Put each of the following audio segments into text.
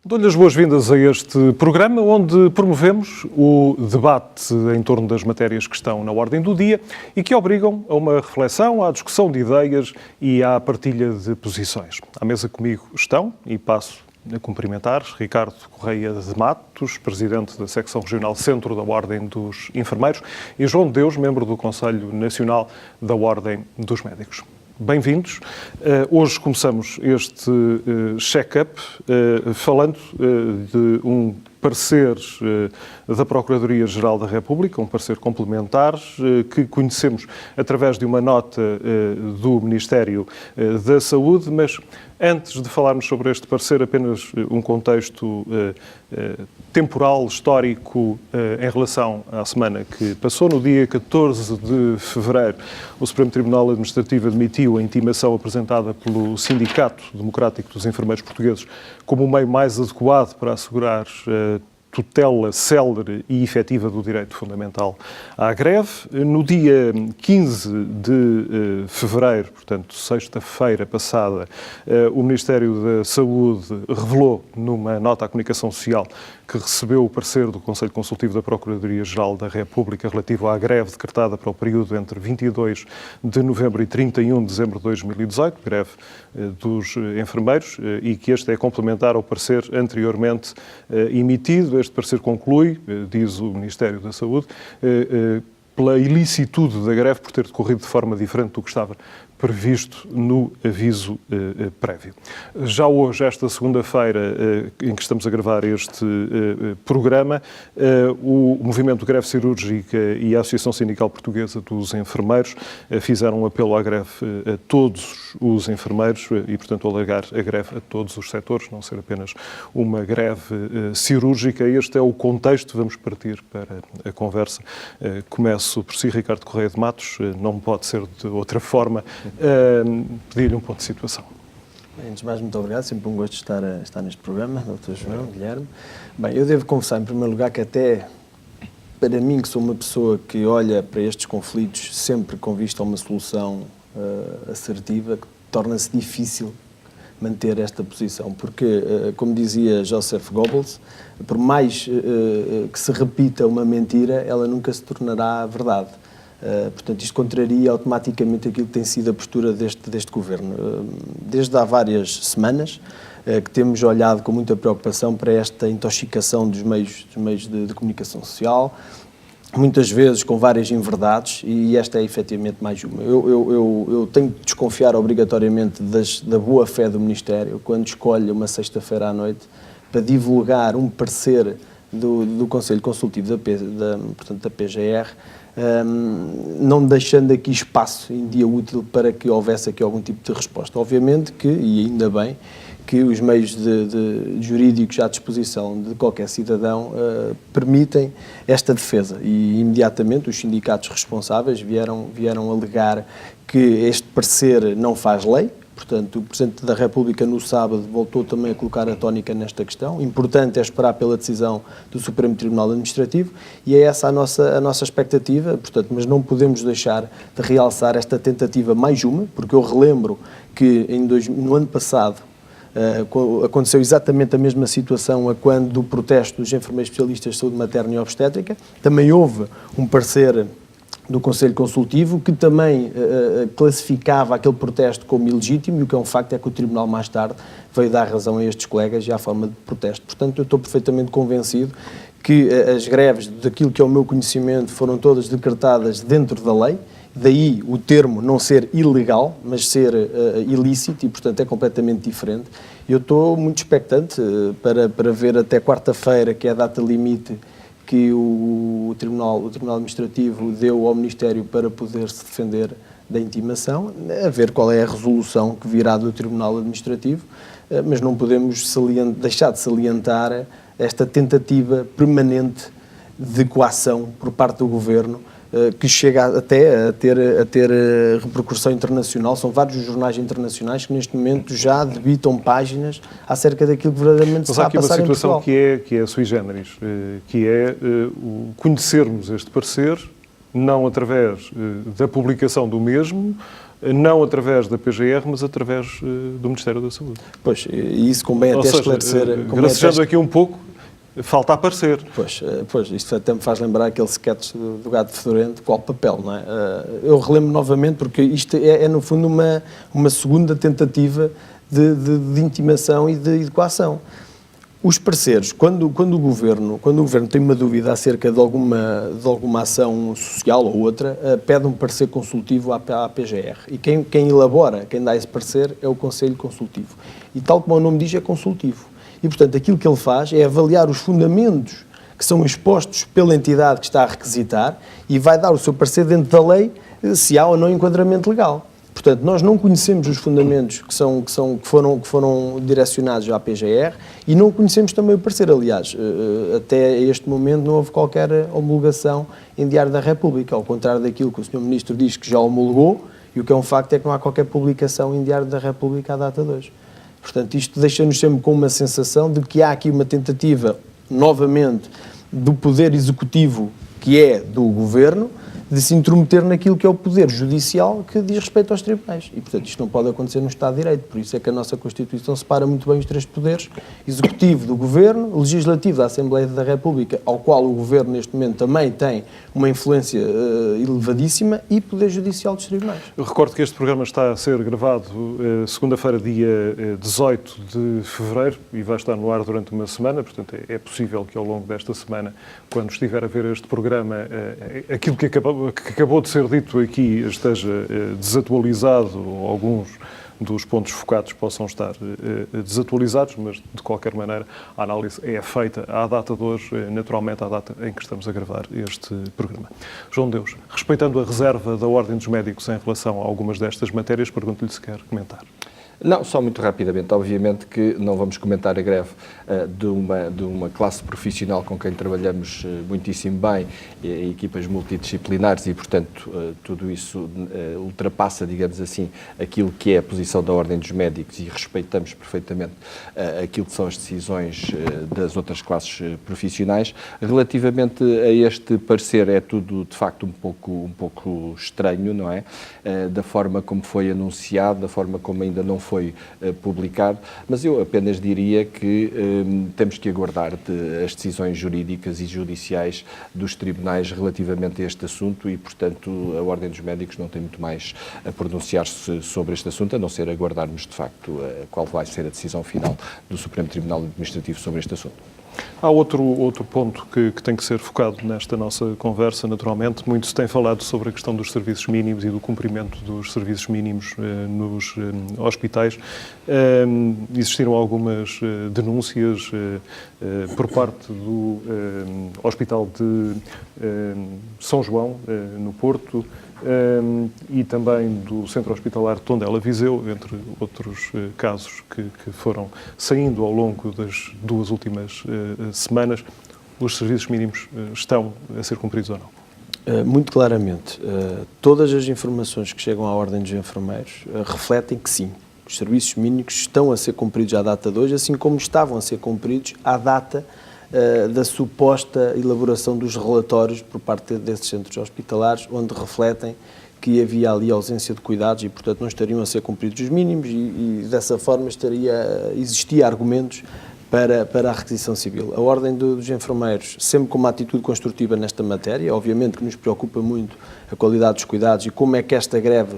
Dou-lhe as boas-vindas a este programa, onde promovemos o debate em torno das matérias que estão na ordem do dia e que obrigam a uma reflexão, à discussão de ideias e à partilha de posições. À mesa comigo estão, e passo a cumprimentar, Ricardo Correia de Matos, Presidente da Secção Regional Centro da Ordem dos Enfermeiros, e João de Deus, membro do Conselho Nacional da Ordem dos Médicos. Bem-vindos. Hoje começamos este check-up falando de um parecer da Procuradoria-Geral da República, um parecer complementar que conhecemos através de uma nota do Ministério da Saúde, mas antes de falarmos sobre este parecer, apenas um contexto temporal, histórico, em relação à semana que passou. No dia 14 de fevereiro, o Supremo Tribunal Administrativo admitiu a intimação apresentada pelo Sindicato Democrático dos Enfermeiros Portugueses como o meio mais adequado para assegurar tutela célere e efetiva do direito fundamental à greve. No dia 15 de fevereiro, portanto, sexta-feira passada, o Ministério da Saúde revelou numa nota à comunicação social que recebeu o parecer do Conselho Consultivo da Procuradoria-Geral da República relativo à greve decretada para o período entre 22 de novembro e 31 de dezembro de 2018, greve dos enfermeiros, e que este é complementar ao parecer anteriormente emitido. Este parecer conclui, diz o Ministério da Saúde, pela ilicitude da greve por ter decorrido de forma diferente do que estava previsto no aviso prévio. Já hoje, esta segunda-feira, em que estamos a gravar este programa, o Movimento de Greve Cirúrgica e a Associação Sindical Portuguesa dos Enfermeiros fizeram um apelo à greve a todos os enfermeiros e, portanto, alargar a greve a todos os setores, não ser apenas uma greve cirúrgica. Este é o contexto. Vamos partir para a conversa. Começo por si, Ricardo Correia de Matos. Não pode ser de outra forma. Pedir-lhe um ponto de situação. Bem, antes de mais, muito obrigado. Sempre um gosto de estar neste programa, Dr. João, Guilherme. Bem, eu devo confessar, em primeiro lugar, que até para mim, que sou uma pessoa que olha para estes conflitos sempre com vista a uma solução assertiva, que torna-se difícil manter esta posição, porque, como dizia Joseph Goebbels, por mais que se repita uma mentira, ela nunca se tornará verdade. Portanto, isto contraria automaticamente aquilo que tem sido a postura deste Governo. Desde há várias semanas que temos olhado com muita preocupação para esta intoxicação dos meios de comunicação social, muitas vezes com várias inverdades, e esta é efetivamente mais uma. Eu tenho de desconfiar obrigatoriamente da boa-fé do Ministério quando escolhe uma sexta-feira à noite para divulgar um parecer do Conselho Consultivo da PGR, não deixando aqui espaço em dia útil para que houvesse aqui algum tipo de resposta. Obviamente que, e ainda bem, que os meios jurídicos à disposição de qualquer cidadão permitem esta defesa, e imediatamente os sindicatos responsáveis vieram alegar que este parecer não faz lei. Portanto, o Presidente da República, no sábado, voltou também a colocar a tónica nesta questão. Importante é esperar pela decisão do Supremo Tribunal Administrativo, e é essa a nossa expectativa, portanto, mas não podemos deixar de realçar esta tentativa mais uma, porque eu relembro que no ano passado aconteceu exatamente a mesma situação a quando do protesto dos enfermeiros especialistas de saúde materna e obstétrica. Também houve um parecer do Conselho Consultivo, que também classificava aquele protesto como ilegítimo, e o que é um facto é que o Tribunal mais tarde veio dar razão a estes colegas e à forma de protesto. Portanto, eu estou perfeitamente convencido que as greves, daquilo que é o meu conhecimento, foram todas decretadas dentro da lei, daí o termo não ser ilegal, mas ser ilícito, e portanto é completamente diferente. Eu estou muito expectante para ver até quarta-feira, que é a data limite que o Tribunal Administrativo deu ao Ministério para poder se defender da intimação, a ver qual é a resolução que virá do Tribunal Administrativo, mas não podemos deixar de salientar esta tentativa permanente de coação por parte do Governo, que chega até a ter repercussão internacional. São vários os jornais internacionais que neste momento já debitam páginas acerca daquilo que verdadeiramente se está a passar em Portugal. Mas há aqui uma situação que é sui generis, que é conhecermos este parecer, não através da publicação do mesmo, não através da PGR, mas através do Ministério da Saúde. Pois, e isso convém até esclarecer... Gracejando aqui um pouco, falta aparecer. Pois, isto até me faz lembrar aquele sketch do gato fedorento, qual papel, não é? Eu relembro novamente, porque isto é no fundo uma segunda tentativa de intimação e de coação. Os parceiros, quando o Governo tem uma dúvida acerca de alguma ação social ou outra, pede um parecer consultivo à PGR. E quem elabora, quem dá esse parecer, é o Conselho Consultivo. E tal como o nome diz, é consultivo. E, portanto, aquilo que ele faz é avaliar os fundamentos que são expostos pela entidade que está a requisitar e vai dar o seu parecer dentro da lei se há ou não enquadramento legal. Portanto, nós não conhecemos os fundamentos que foram direcionados à PGR e não conhecemos também o parecer. Aliás, até este momento não houve qualquer homologação em Diário da República, ao contrário daquilo que o Sr. Ministro diz que já homologou, e o que é um facto é que não há qualquer publicação em Diário da República à data de hoje. Portanto, isto deixa-nos sempre com uma sensação de que há aqui uma tentativa, novamente, do Poder Executivo, que é do Governo, de se intrometer naquilo que é o poder judicial que diz respeito aos tribunais. E, portanto, isto não pode acontecer no Estado de Direito. Por isso é que a nossa Constituição separa muito bem os três poderes: executivo do Governo, legislativo da Assembleia da República, ao qual o Governo, neste momento, também tem uma influência elevadíssima, e poder judicial dos tribunais. Eu recordo que este programa está a ser gravado segunda-feira, dia 18 de fevereiro, e vai estar no ar durante uma semana. Portanto, é possível que ao longo desta semana, quando estiver a ver este programa, aquilo que acabou de ser dito aqui esteja desatualizado, ou alguns dos pontos focados possam estar desatualizados, mas, de qualquer maneira, a análise é feita à data de hoje, naturalmente à data em que estamos a gravar este programa. João Deus, respeitando a reserva da Ordem dos Médicos em relação a algumas destas matérias, pergunto-lhe se quer comentar. Não, só muito rapidamente. Obviamente que não vamos comentar a greve de uma classe profissional com quem trabalhamos muitíssimo bem, equipas multidisciplinares, e, portanto, tudo isso ultrapassa, digamos assim, aquilo que é a posição da Ordem dos Médicos, e respeitamos perfeitamente aquilo que são as decisões das outras classes profissionais. Relativamente a este parecer, é tudo, de facto, um pouco estranho, não é? Da forma como foi anunciado, da forma como ainda não foi publicado, mas eu apenas diria que temos que aguardar as decisões jurídicas e judiciais dos tribunais relativamente a este assunto, e, portanto, a Ordem dos Médicos não tem muito mais a pronunciar-se sobre este assunto, a não ser aguardarmos, de facto, qual vai ser a decisão final do Supremo Tribunal Administrativo sobre este assunto. Há outro ponto que tem que ser focado nesta nossa conversa, naturalmente. Muito se tem falado sobre a questão dos serviços mínimos e do cumprimento dos serviços mínimos nos hospitais. Existiram algumas denúncias por parte do Hospital de São João, no Porto, e também do Centro Hospitalar de Tondela Viseu, entre outros casos que foram saindo ao longo das duas últimas semanas. Os serviços mínimos estão a ser cumpridos ou não? Muito claramente. Todas as informações que chegam à Ordem dos Enfermeiros refletem que sim, os serviços mínimos estão a ser cumpridos à data de hoje, assim como estavam a ser cumpridos à data da suposta elaboração dos relatórios por parte desses centros hospitalares, onde refletem que havia ali ausência de cuidados e, portanto, não estariam a ser cumpridos os mínimos, e dessa forma existia argumentos para a requisição civil. A Ordem dos Enfermeiros, sempre com uma atitude construtiva nesta matéria, obviamente que nos preocupa muito a qualidade dos cuidados e como é que esta greve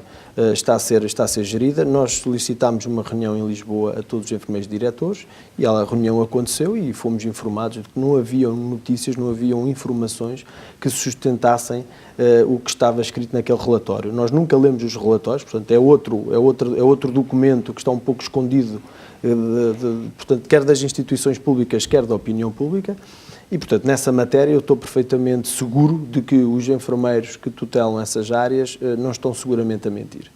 está a ser gerida. Nós solicitámos uma reunião em Lisboa a todos os enfermeiros diretores, e a reunião aconteceu e fomos informados de que não haviam notícias, não haviam informações que sustentassem o que estava escrito naquele relatório. Nós nunca lemos os relatórios, portanto é outro documento que está um pouco escondido, portanto, quer das instituições públicas, quer da opinião pública, e, portanto, nessa matéria eu estou perfeitamente seguro de que os enfermeiros que tutelam essas áreas não estão seguramente a mentir.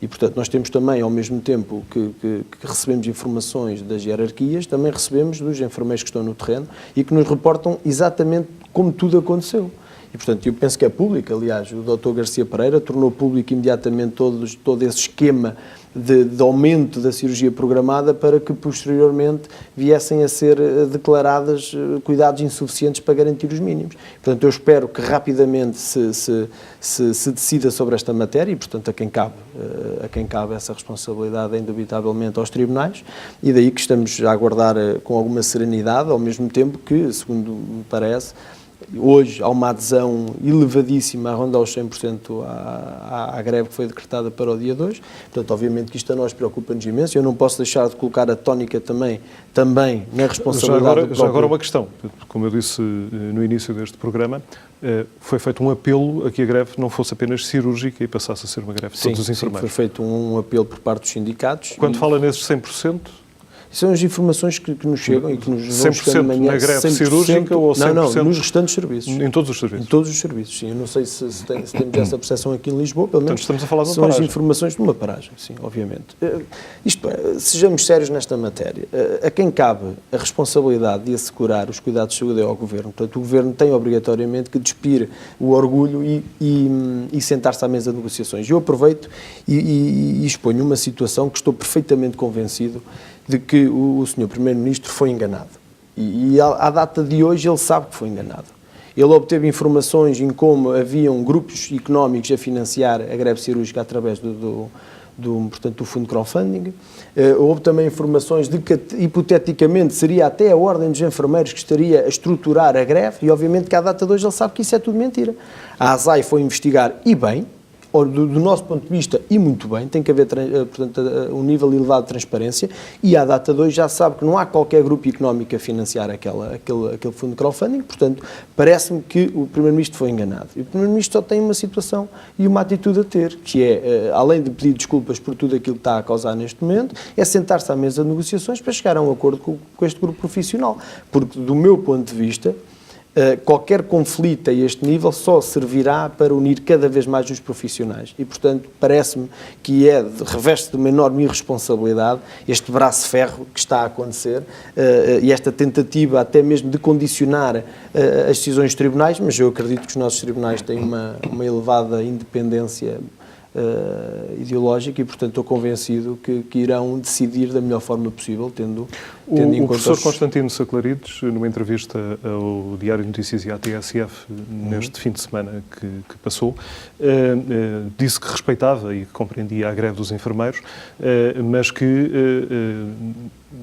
E, portanto, nós temos também, ao mesmo tempo que recebemos informações das hierarquias, também recebemos dos enfermeiros que estão no terreno e que nos reportam exatamente como tudo aconteceu. E, portanto, eu penso que é público. Aliás, o Dr. Garcia Pereira tornou público imediatamente todo esse esquema de aumento da cirurgia programada para que, posteriormente, viessem a ser declaradas cuidados insuficientes para garantir os mínimos. Portanto, eu espero que rapidamente se decida sobre esta matéria e, portanto, a quem cabe essa responsabilidade é, indubitavelmente, aos tribunais, e daí que estamos a aguardar com alguma serenidade, ao mesmo tempo que, segundo me parece, hoje há uma adesão elevadíssima, a rondar os 100% à greve que foi decretada para o dia 2. Portanto, obviamente que isto a nós preocupa-nos imenso. Eu não posso deixar de colocar a tónica também na responsabilidade já agora uma questão. Como eu disse no início deste programa, foi feito um apelo a que a greve não fosse apenas cirúrgica e passasse a ser uma greve de todos os enfermeiros. Sim, foi feito um apelo por parte dos sindicatos. Quando fala nesses 100%... São as informações que nos chegam e que nos vão chegando de manhã. 100% na greve cirúrgica ou 100%? Não, nos restantes serviços. Em todos os serviços? Em todos os serviços, sim. Eu não sei se temos essa percepção aqui em Lisboa, pelo menos. Portanto, estamos a falar de uma são paragem. As informações de uma paragem, sim, obviamente. Isto é, sejamos sérios nesta matéria. A quem cabe a responsabilidade de assegurar os cuidados de saúde é ao Governo. Portanto, o Governo tem obrigatoriamente que despir o orgulho e sentar-se à mesa de negociações. Eu aproveito e exponho uma situação que estou perfeitamente convencido de que o Sr. Primeiro-Ministro foi enganado. E à data de hoje ele sabe que foi enganado. Ele obteve informações em como haviam grupos económicos a financiar a greve cirúrgica através portanto, do fundo de crowdfunding. Houve também informações de que, hipoteticamente, seria até a Ordem dos Enfermeiros que estaria a estruturar a greve, e obviamente que à data de hoje ele sabe que isso é tudo mentira. A ASAI foi investigar, e bem, do nosso ponto de vista, e muito bem, tem que haver, portanto, um nível elevado de transparência, e à data de hoje já sabe que não há qualquer grupo económico a financiar aquele fundo de crowdfunding. Portanto, parece-me que o Primeiro-Ministro foi enganado. E o Primeiro-Ministro só tem uma situação e uma atitude a ter, que é, além de pedir desculpas por tudo aquilo que está a causar neste momento, é sentar-se à mesa de negociações para chegar a um acordo com este grupo profissional. Porque, do meu ponto de vista, qualquer conflito a este nível só servirá para unir cada vez mais os profissionais e, portanto, parece-me que reveste de uma enorme irresponsabilidade este braço de ferro que está a acontecer e esta tentativa até mesmo de condicionar as decisões dos tribunais, mas eu acredito que os nossos tribunais têm uma elevada independência ideológica e, portanto, estou convencido que irão decidir da melhor forma possível, tendo em o conta professor Constantino Saclarides, numa entrevista ao Diário de Notícias e à TSF neste fim de semana que passou, disse que respeitava e compreendia a greve dos enfermeiros, mas que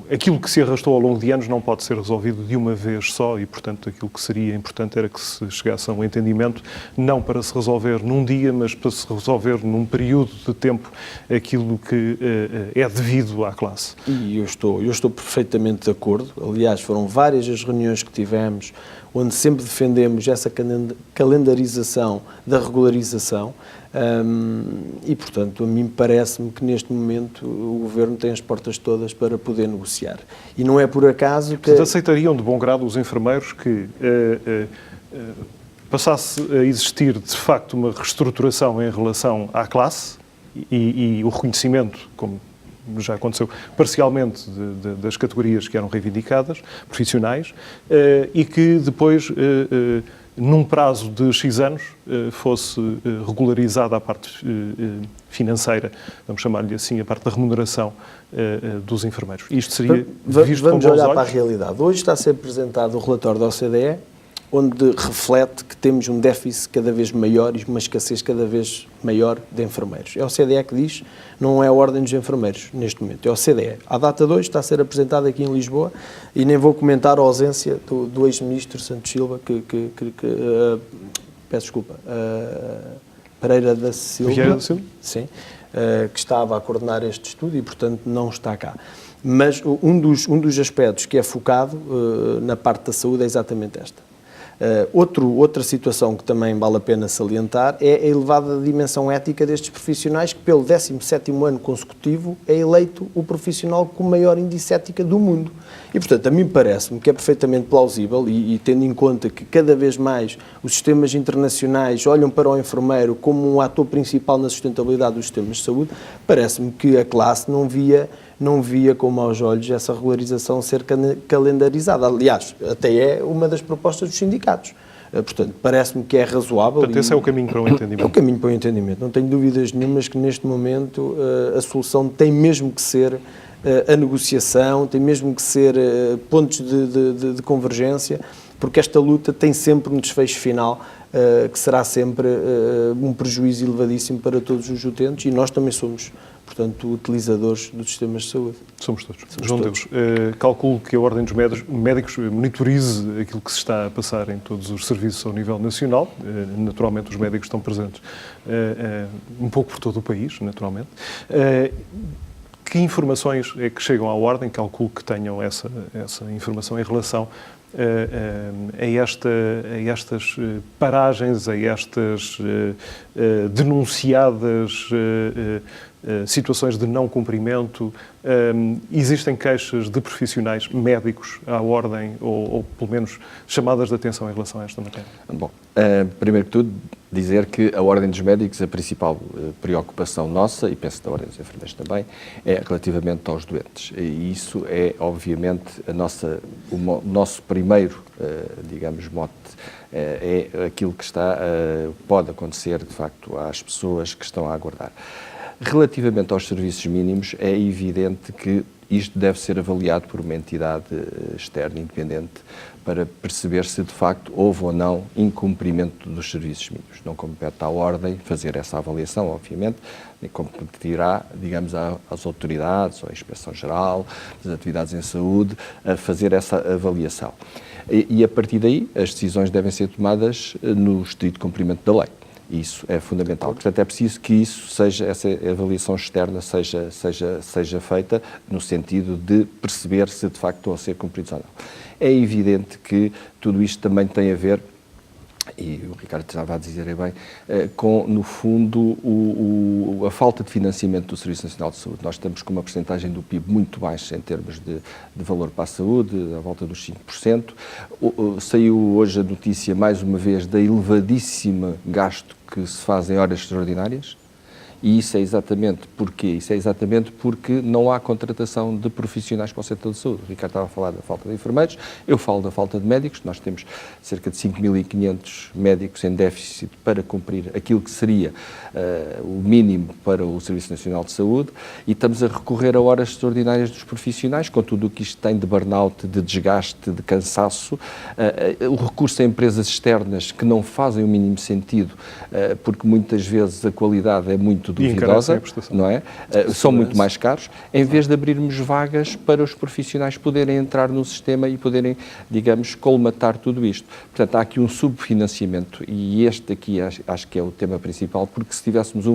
aquilo que se arrastou ao longo de anos não pode ser resolvido de uma vez só e, portanto, aquilo que seria importante era que se chegasse a um entendimento, não para se resolver num dia, mas para se resolver num período de tempo aquilo que é devido à classe. E eu estou perfeitamente de acordo. Aliás, foram várias as reuniões que tivemos onde sempre defendemos essa calendarização da regularização e, portanto, a mim parece-me que neste momento o Governo tem as portas todas para poder negociar. E não é por acaso que... Portanto, aceitariam de bom grado os enfermeiros que passasse a existir, de facto, uma reestruturação em relação à classe e o reconhecimento, como já aconteceu parcialmente das categorias que eram reivindicadas, profissionais, e que depois, num prazo de X anos, fosse regularizada a parte financeira, vamos chamar-lhe assim, a parte da remuneração dos enfermeiros. Isto seria visto com bons olhos? Vamos olhar para a realidade. Hoje está a ser apresentado o relatório da OCDE, onde reflete que temos um déficit cada vez maior e uma escassez cada vez maior de enfermeiros. É a OCDE que diz, não é a Ordem dos Enfermeiros neste momento, é a OCDE. À data de hoje está a ser apresentado aqui em Lisboa e nem vou comentar a ausência do ex-ministro Santos Silva, peço desculpa, Pereira da Silva, Vieira da Silva? Sim, que estava a coordenar este estudo e, portanto, não está cá. Mas um dos aspectos que é focado na parte da saúde é exatamente esta. Outra situação que também vale a pena salientar é a elevada dimensão ética destes profissionais, que pelo 17º ano consecutivo é eleito o profissional com o maior índice ética do mundo. E, portanto, a mim parece-me que é perfeitamente plausível e tendo em conta que cada vez mais os sistemas internacionais olham para o enfermeiro como um ator principal na sustentabilidade dos sistemas de saúde, parece-me que a classe não via com maus olhos essa regularização ser calendarizada. Aliás, até é uma das propostas dos sindicatos. Portanto, parece-me que é razoável. Portanto, esse é o caminho para o entendimento. É o caminho para o entendimento. Não tenho dúvidas nenhumas que neste momento a solução tem mesmo que ser a negociação, tem mesmo que ser pontos de convergência, porque esta luta tem sempre um desfecho final que será sempre um prejuízo elevadíssimo para todos os utentes, e nós também somos, portanto, utilizadores dos sistemas de saúde. Somos todos. João Deus, calculo que a Ordem dos Médicos monitorize aquilo que se está a passar em todos os serviços ao nível nacional. Naturalmente, os médicos estão presentes um pouco por todo o país, naturalmente. Que informações é que chegam à Ordem? Calculo que tenham essa informação em relação a estas paragens, a estas denunciadas situações de não cumprimento. Existem queixas de profissionais médicos à Ordem ou pelo menos chamadas de atenção em relação a esta matéria? Bom, primeiro que tudo, dizer que a Ordem dos Médicos, a principal preocupação nossa, e penso da Ordem dos Enfermeiros também, é relativamente aos doentes. E isso é, obviamente, o nosso primeiro, digamos, mote. É aquilo que pode acontecer, de facto, às pessoas que estão a aguardar. Relativamente aos serviços mínimos, é evidente que isto deve ser avaliado por uma entidade externa, independente, para perceber se de facto houve ou não incumprimento dos serviços mínimos. Não compete à Ordem fazer essa avaliação, obviamente, nem competirá, digamos, às autoridades, à Inspeção-Geral das Atividades em Saúde, a fazer essa avaliação. E a partir daí, as decisões devem ser tomadas no estrito cumprimento da lei. Isso é fundamental. Portanto, é preciso que essa avaliação externa seja feita no sentido de perceber se de facto estão a ser cumpridos ou não. É evidente que tudo isto também tem a ver, e o Ricardo estava a dizer bem, com, no fundo, a falta de financiamento do Serviço Nacional de Saúde. Nós estamos com uma percentagem do PIB muito baixa em termos de valor para a saúde, à volta dos 5%. Saiu hoje a notícia, mais uma vez, da elevadíssima gasto que se faz em horas extraordinárias. E isso é exatamente porquê? Isso é exatamente porque não há contratação de profissionais para o setor de saúde. O Ricardo estava a falar da falta de enfermeiros, eu falo da falta de médicos. Nós temos cerca de 5.500 médicos em déficit para cumprir aquilo que seria o mínimo para o Serviço Nacional de Saúde, e estamos a recorrer a horas extraordinárias dos profissionais, com tudo o que isto tem de burnout, de desgaste, de cansaço, o recurso a empresas externas que não fazem o mínimo sentido, porque muitas vezes a qualidade é muito duvidosa, não é? São muito mais caros, em vez de abrirmos vagas para os profissionais poderem entrar no sistema e poderem, digamos, colmatar tudo isto. Portanto, há aqui um subfinanciamento, e este aqui acho que é o tema principal, porque se tivéssemos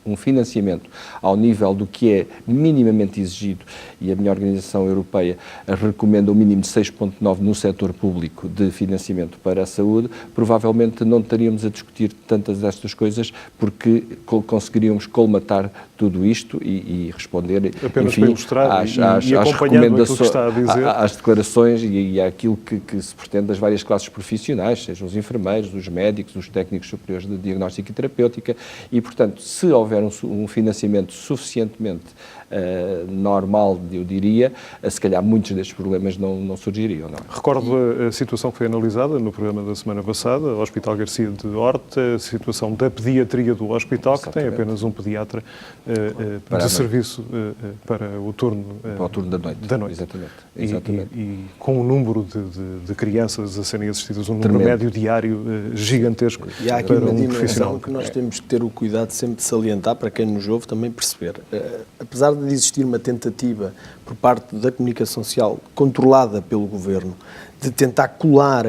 um financiamento ao nível do que é minimamente exigido, e a minha organização europeia recomenda um mínimo de 6,9 no setor público de financiamento para a saúde, provavelmente não estaríamos a discutir tantas destas coisas, porque conseguiríamos colmatar tudo isto e responder, apenas enfim, para ilustrar às recomendações, às declarações e àquilo que se pretende das várias classes profissionais, sejam os enfermeiros, os médicos, os técnicos superiores de diagnóstica e terapêutica, e, portanto, se houver um financiamento suficientemente normal, eu diria, se calhar muitos destes problemas não surgiriam. Não é? Recordo a situação que foi analisada no programa da semana passada, o Hospital Garcia de Horta, a situação da pediatria do hospital, que tem apenas um pediatra de serviço para o turno, para o turno da noite. Exatamente. E com um número de crianças a serem assistidas, um número médio diário gigantesco. E há aqui uma dimensão que nós temos que ter o cuidado sempre de salientar, para quem nos ouve também perceber. Apesar de existir uma tentativa por parte da comunicação social controlada pelo Governo de tentar colar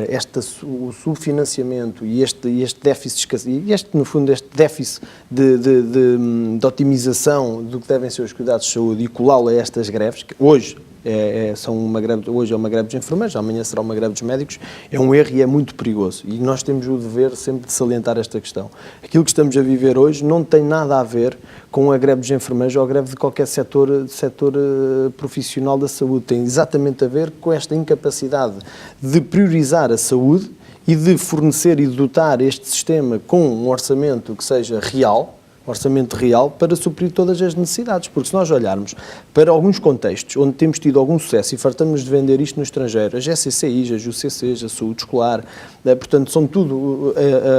o subfinanciamento e este déficit, no fundo, este déficit de otimização do que devem ser os cuidados de saúde e colá-lo a estas greves, que hoje hoje é uma greve dos enfermeiros, amanhã será uma greve dos médicos, é um erro e é muito perigoso. E nós temos o dever sempre de salientar esta questão. Aquilo que estamos a viver hoje não tem nada a ver com a greve dos enfermeiros ou a greve de qualquer setor profissional da saúde. Tem exatamente a ver com esta incapacidade de priorizar a saúde e de fornecer e de dotar este sistema com um orçamento que seja real, orçamento real para suprir todas as necessidades, porque se nós olharmos para alguns contextos onde temos tido algum sucesso e fartamos de vender isto no estrangeiro, as GCCIs, as UCCs, a saúde escolar, portanto são tudo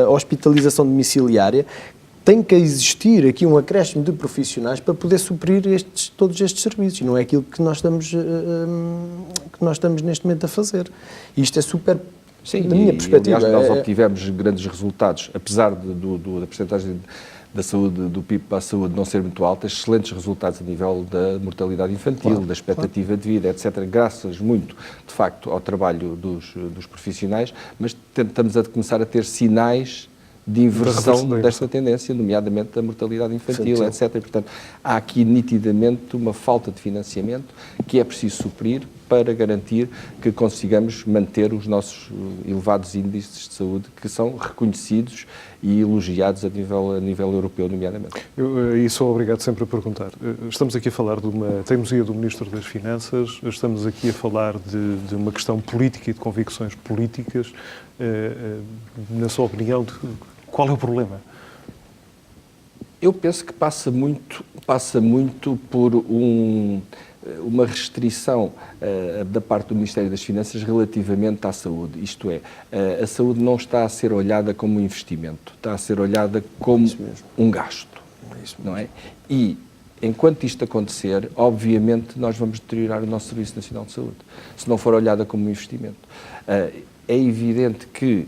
a hospitalização domiciliária, tem que existir aqui um acréscimo de profissionais para poder suprir todos estes serviços, e não é aquilo que nós estamos neste momento a fazer. E isto é super... Sim, da minha perspectiva. Aliás, nós obtivemos grandes resultados, apesar da percentagem da saúde, do PIB para a saúde não ser muito alta, excelentes resultados a nível da mortalidade infantil, da expectativa de vida, etc., graças muito, de facto, ao trabalho dos profissionais, mas estamos a começar a ter sinais de inversão desta tendência, nomeadamente a mortalidade infantil, etc. E, portanto, há aqui nitidamente uma falta de financiamento que é preciso suprir para garantir que consigamos manter os nossos elevados índices de saúde, que são reconhecidos e elogiados a nível europeu, nomeadamente. E sou obrigado sempre a perguntar. Estamos aqui a falar de uma teimosia do Ministro das Finanças, estamos aqui a falar de uma questão política e de convicções políticas. Na sua opinião, qual é o problema? Eu penso que passa muito por uma restrição da parte do Ministério das Finanças relativamente à saúde. Isto é, a saúde não está a ser olhada como um investimento, está a ser olhada como um gasto, não é? E, enquanto isto acontecer, obviamente, nós vamos deteriorar o nosso Serviço Nacional de Saúde, se não for olhada como um investimento. É evidente que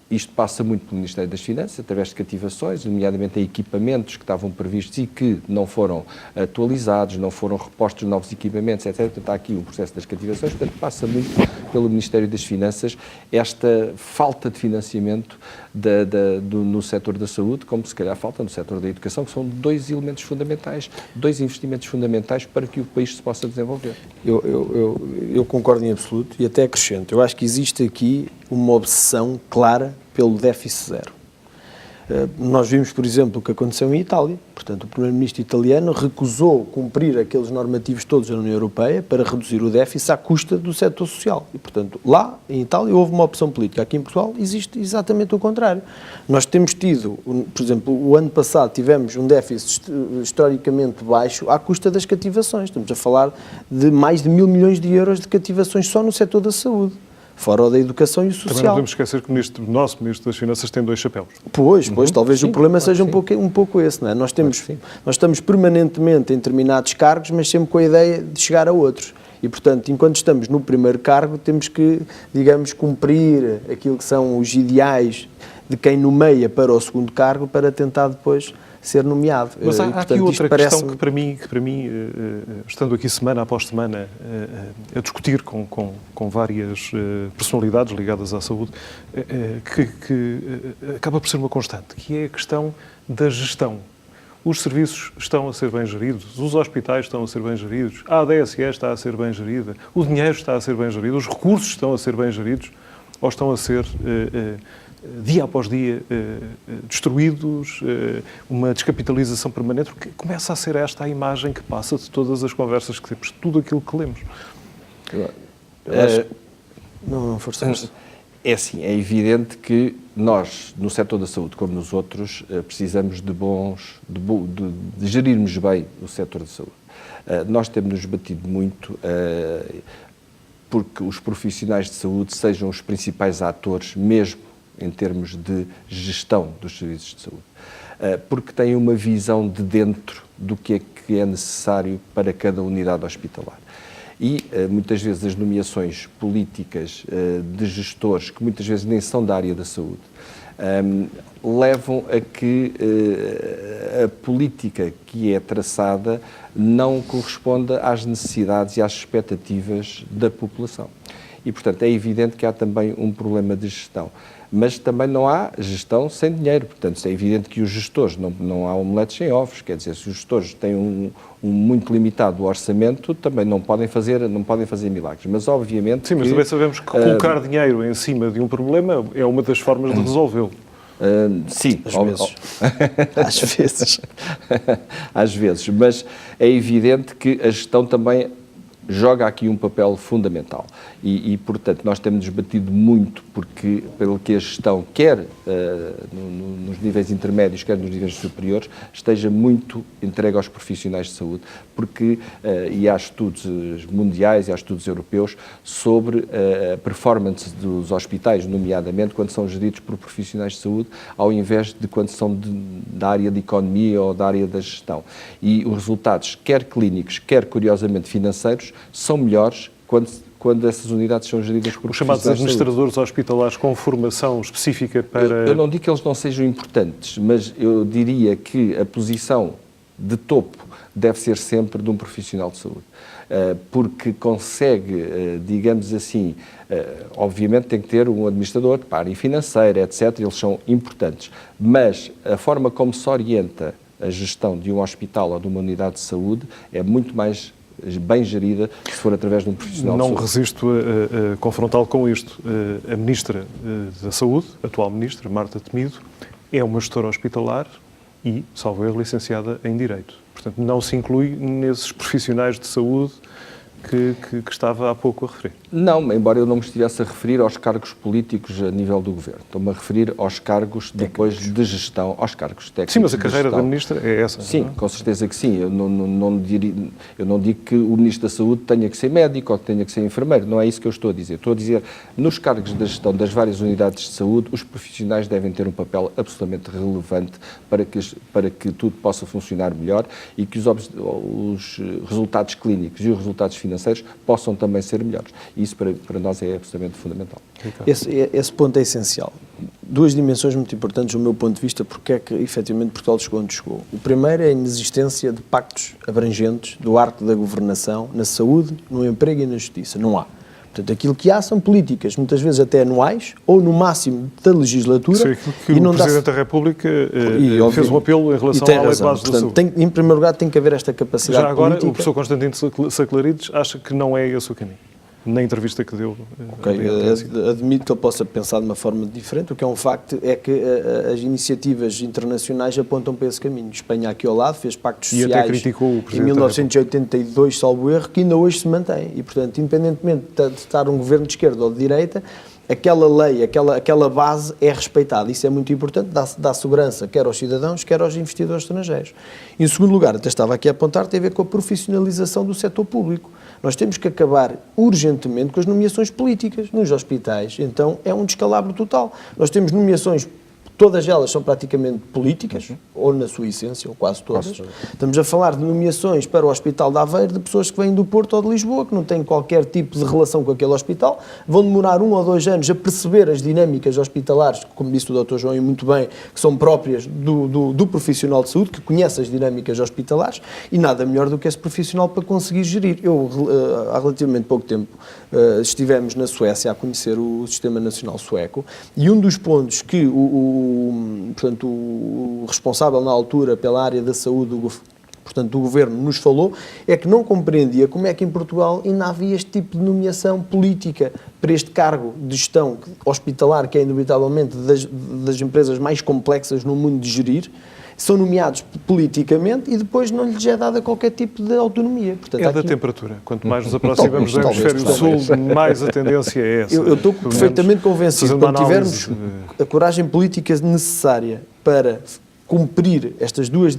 isto passa muito pelo Ministério das Finanças, através de cativações, nomeadamente a equipamentos que estavam previstos e que não foram atualizados, não foram repostos novos equipamentos, etc. Portanto, há aqui um processo das cativações, portanto, passa muito pelo Ministério das Finanças esta falta de financiamento no setor da saúde, como se calhar falta no setor da educação, que são dois elementos fundamentais, dois investimentos fundamentais para que o país se possa desenvolver. Eu concordo em absoluto e até acrescento. Eu acho que existe aqui uma obsessão clara pelo déficit zero. Nós vimos, por exemplo, o que aconteceu em Itália. Portanto, o primeiro-ministro italiano recusou cumprir aqueles normativos todos da União Europeia para reduzir o déficit à custa do setor social. E, portanto, lá, em Itália, houve uma opção política. Aqui em Portugal existe exatamente o contrário. Nós temos tido, por exemplo, o ano passado tivemos um déficit historicamente baixo à custa das cativações. Estamos a falar de mais de 1.000 milhões de euros de cativações só no setor da saúde. Fora o da educação e o social. Também não podemos esquecer que o nosso Ministro das Finanças tem dois chapéus. Pois, talvez o problema seja um pouco esse, não é? Nós estamos permanentemente em determinados cargos, mas sempre com a ideia de chegar a outros. E, portanto, enquanto estamos no primeiro cargo, temos que, digamos, cumprir aquilo que são os ideais de quem nomeia para o segundo cargo para tentar depois ser nomeado. Mas há aqui outra questão que para mim, estando aqui semana após semana a discutir com várias personalidades ligadas à saúde, que acaba por ser uma constante, que é a questão da gestão. Os serviços estão a ser bem geridos, os hospitais estão a ser bem geridos, a ADSE está a ser bem gerida, o dinheiro está a ser bem gerido, os recursos estão a ser bem geridos ou estão a ser dia após dia destruídos, uma descapitalização permanente, porque começa a ser esta a imagem que passa de todas as conversas que temos, tudo aquilo que lemos. Não forçamos. É assim, é evidente que nós, no setor da saúde, como nos outros, precisamos de gerirmos bem o setor da saúde. Nós temos-nos batido muito porque os profissionais de saúde sejam os principais atores, mesmo em termos de gestão dos serviços de saúde, porque têm uma visão de dentro do que é necessário para cada unidade hospitalar. E muitas vezes as nomeações políticas de gestores, que muitas vezes nem são da área da saúde, levam a que a política que é traçada não corresponda às necessidades e às expectativas da população. E, portanto, é evidente que há também um problema de gestão. Mas também não há gestão sem dinheiro. Portanto, é evidente que os gestores, não há omeletes sem ovos, quer dizer, se os gestores têm um muito limitado orçamento, também não podem fazer milagres. Mas, obviamente... Sim, mas também sabemos que colocar dinheiro em cima de um problema é uma das formas de resolvê-lo. Sim. Às vezes. Às vezes. Mas é evidente que a gestão também joga aqui um papel fundamental. Portanto, nós temos debatido muito pelo que a gestão, quer nos níveis intermédios, quer nos níveis superiores, esteja muito entregue aos profissionais de saúde, e há estudos mundiais e há estudos europeus sobre a performance dos hospitais, nomeadamente quando são geridos por profissionais de saúde, ao invés de quando são da área de economia ou da área da gestão. E os resultados, quer clínicos, quer, curiosamente, financeiros, são melhores quando essas unidades são geridas por os chamados administradores hospitalares com formação específica para... Eu não digo que eles não sejam importantes, mas eu diria que a posição de topo deve ser sempre de um profissional de saúde, porque consegue, digamos assim, obviamente tem que ter um administrador para a área financeira, etc., eles são importantes, mas a forma como se orienta a gestão de um hospital ou de uma unidade de saúde é muito mais bem gerida se for através de um profissional de saúde. Não resisto a confrontá-lo com isto. A Ministra da Saúde, a atual Ministra, Marta Temido, é uma gestora hospitalar e, salvo erro, licenciada em Direito. Portanto, não se inclui nesses profissionais de saúde que estava há pouco a referir. Não, embora eu não me estivesse a referir aos cargos políticos a nível do Governo. Estou-me a referir aos cargos depois de gestão, aos cargos técnicos. Sim, mas a carreira da Ministra é essa. Sim, não é? com certeza que sim. Eu não digo que o Ministro da Saúde tenha que ser médico ou que tenha que ser enfermeiro. Não é isso que eu estou a dizer. Estou a dizer, nos cargos da gestão das várias unidades de saúde, os profissionais devem ter um papel absolutamente relevante para que tudo possa funcionar melhor e que os resultados clínicos e os resultados financeiros possam também ser melhores. Isso para nós é absolutamente fundamental. Esse ponto é essencial. Duas dimensões muito importantes do meu ponto de vista, porque é que efetivamente Portugal chegou onde chegou. O primeiro é a inexistência de pactos abrangentes do arco da governação na saúde, no emprego e na justiça. Não há. Portanto, aquilo que há são políticas, muitas vezes até anuais, ou no máximo da legislatura. Sim, que o Presidente da República fez um apelo em relação à lei de base da saúde. Em primeiro lugar, tem que haver esta capacidade Já agora, política. o professor Constantino Saclarides acha que não é esse o caminho. Na entrevista que deu. Admito que ele possa pensar de uma forma diferente. O que é um facto é que as iniciativas internacionais apontam para esse caminho. Espanha aqui ao lado fez pactos sociais até criticou o Presidente em 1982, salvo erro, que ainda hoje se mantém. E, portanto, independentemente de estar um governo de esquerda ou de direita, aquela lei, aquela base é respeitada. Isso é muito importante, dá segurança quer aos cidadãos, quer aos investidores estrangeiros. Em segundo lugar, até estava aqui a apontar, tem a ver com a profissionalização do setor público. Nós temos que acabar urgentemente com as nomeações políticas nos hospitais. Então, é um descalabro total. Nós temos nomeações, todas elas são praticamente políticas, ou na sua essência, ou quase todas. Estamos a falar de nomeações para o Hospital de Aveiro de pessoas que vêm do Porto ou de Lisboa, que não têm qualquer tipo de relação com aquele hospital, vão demorar 1 ou 2 anos a perceber as dinâmicas hospitalares, como disse o Dr. João, e muito bem, que são próprias do profissional de saúde, que conhece as dinâmicas hospitalares, e nada melhor do que esse profissional para conseguir gerir. Eu, há relativamente pouco tempo, estivemos na Suécia a conhecer o Sistema Nacional Sueco, e um dos pontos que portanto, o responsável na altura pela área da saúde, portanto, do governo, nos falou, é que não compreendia como é que em Portugal ainda havia este tipo de nomeação política para este cargo de gestão hospitalar, que é indubitavelmente das empresas mais complexas no mundo de gerir. São nomeados politicamente e depois não lhes é dada qualquer tipo de autonomia. Portanto, é da temperatura. Quanto mais nos aproximamos do hemisfério sul, mais a tendência é essa. Eu estou perfeitamente convencido que quando tivermos a coragem política necessária para cumprir estas duas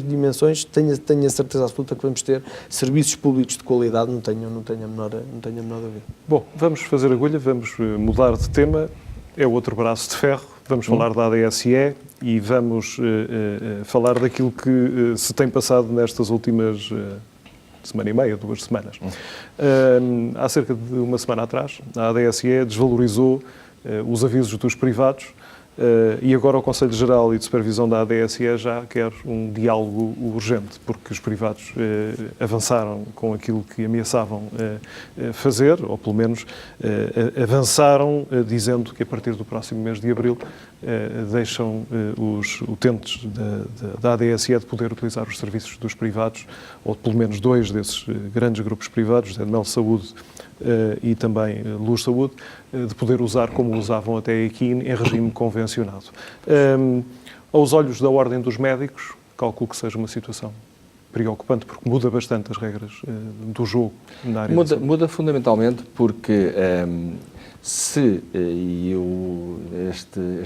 dimensões, tenho a certeza absoluta que vamos ter serviços públicos de qualidade, não tenho a menor dúvida. Bom, vamos fazer agulha, vamos mudar de tema. É outro braço de ferro. Vamos falar da ADSE e vamos falar daquilo que se tem passado nestas últimas semana e meia, 2 semanas. Há cerca de uma semana atrás, a ADSE desvalorizou os avisos dos privados e agora o Conselho Geral e de Supervisão da ADSE já quer um diálogo urgente, porque os privados avançaram com aquilo que ameaçavam fazer, ou pelo menos avançaram dizendo que a partir do próximo mês de abril deixam os utentes da ADSE de poder utilizar os serviços dos privados, ou pelo menos 2 desses grandes grupos privados, Mel Saúde e também Luz Saúde, de poder usar como usavam até aqui em regime convencionado. Aos olhos da Ordem dos Médicos, calculo que seja uma situação preocupante, porque muda bastante as regras do jogo na área Muda fundamentalmente porque este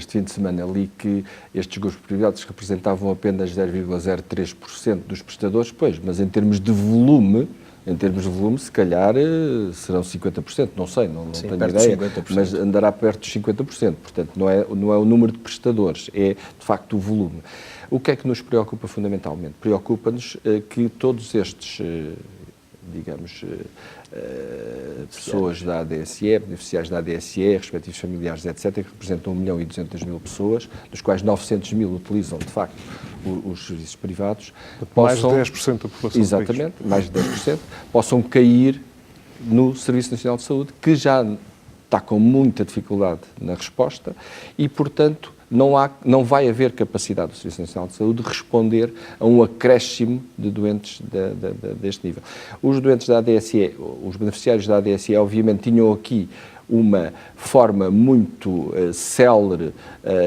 fim de semana li que estes grupos privados representavam apenas 0,03% dos prestadores, pois, mas em termos de volume, se calhar serão 50%, não sei, não Sim, tenho perto ideia, dos 50%. mas andará perto dos 50%, portanto não é o número de prestadores, é de facto o volume. O que é que nos preocupa fundamentalmente? Preocupa-nos que todos estes, digamos, pessoas da ADSE, beneficiários da ADSE, respectivos familiares, etc., que representam 1.200.000 pessoas, dos quais 900.000 utilizam, de facto, os serviços privados. Mais de 10% da população. Exatamente, mais de 10%, possam cair no Serviço Nacional de Saúde, que já está com muita dificuldade na resposta e, portanto, não vai haver capacidade do Serviço Nacional de Saúde de responder a um acréscimo de doentes deste nível. Os doentes da ADSE, os beneficiários da ADSE, obviamente, tinham aqui uma forma muito célere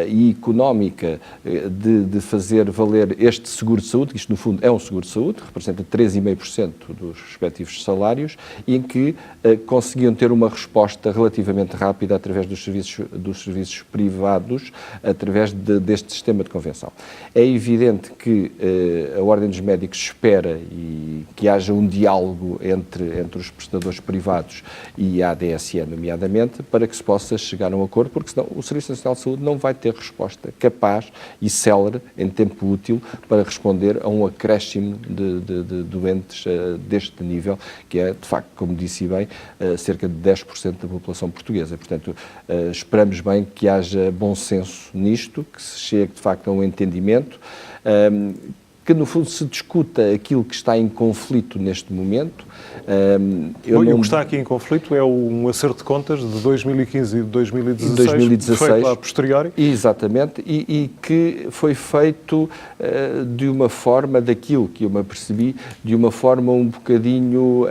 e económica de fazer valer este seguro de saúde, que isto no fundo é um seguro de saúde, representa 3,5% dos respectivos salários, e em que conseguiam ter uma resposta relativamente rápida através dos serviços privados, através deste sistema de convenção. É evidente que a Ordem dos Médicos espera que haja um diálogo entre os prestadores privados e a ADSE, nomeadamente, para que se possa chegar a um acordo, porque senão o Serviço Nacional de Saúde não vai ter resposta capaz e célere, em tempo útil, para responder a um acréscimo de doentes deste nível, que é, de facto, como disse bem, cerca de 10% da população portuguesa. Portanto, esperamos bem que haja bom senso nisto, que se chegue, de facto, a um entendimento, que no fundo se discuta aquilo que está em conflito neste momento. O que está aqui em conflito é um acerto de contas de 2015 e de 2016, feito a posteriori. Exatamente, e que foi feito de uma forma, daquilo que eu me apercebi, de uma forma um bocadinho,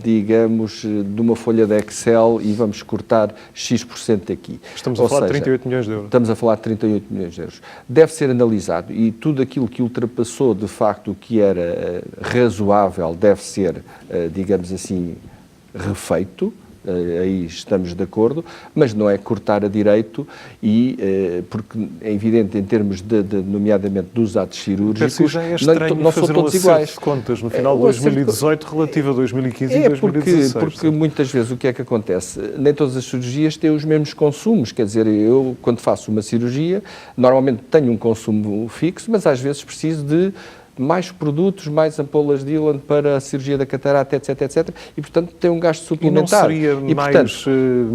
digamos, de uma folha de Excel e vamos cortar X% aqui. Estamos a falar de 38 milhões de euros. Estamos a falar de 38 milhões de euros. Deve ser analisado e tudo aquilo que ultrapassou, de facto, o que era razoável deve ser, digamos assim, refeito. Aí estamos de acordo, mas não é cortar a direito porque é evidente em termos nomeadamente dos atos cirúrgicos, já é estranho não são todos iguais. De contas no final de 2018 relativo a 2015 e 2016. Porque muitas vezes o que é que acontece? Nem todas as cirurgias têm os mesmos consumos, quer dizer, eu quando faço uma cirurgia, normalmente tenho um consumo fixo, mas às vezes preciso de mais produtos, mais ampolas Dylan para a cirurgia da catarata, etc, etc, e portanto tem um gasto suplementar. E não seria portanto,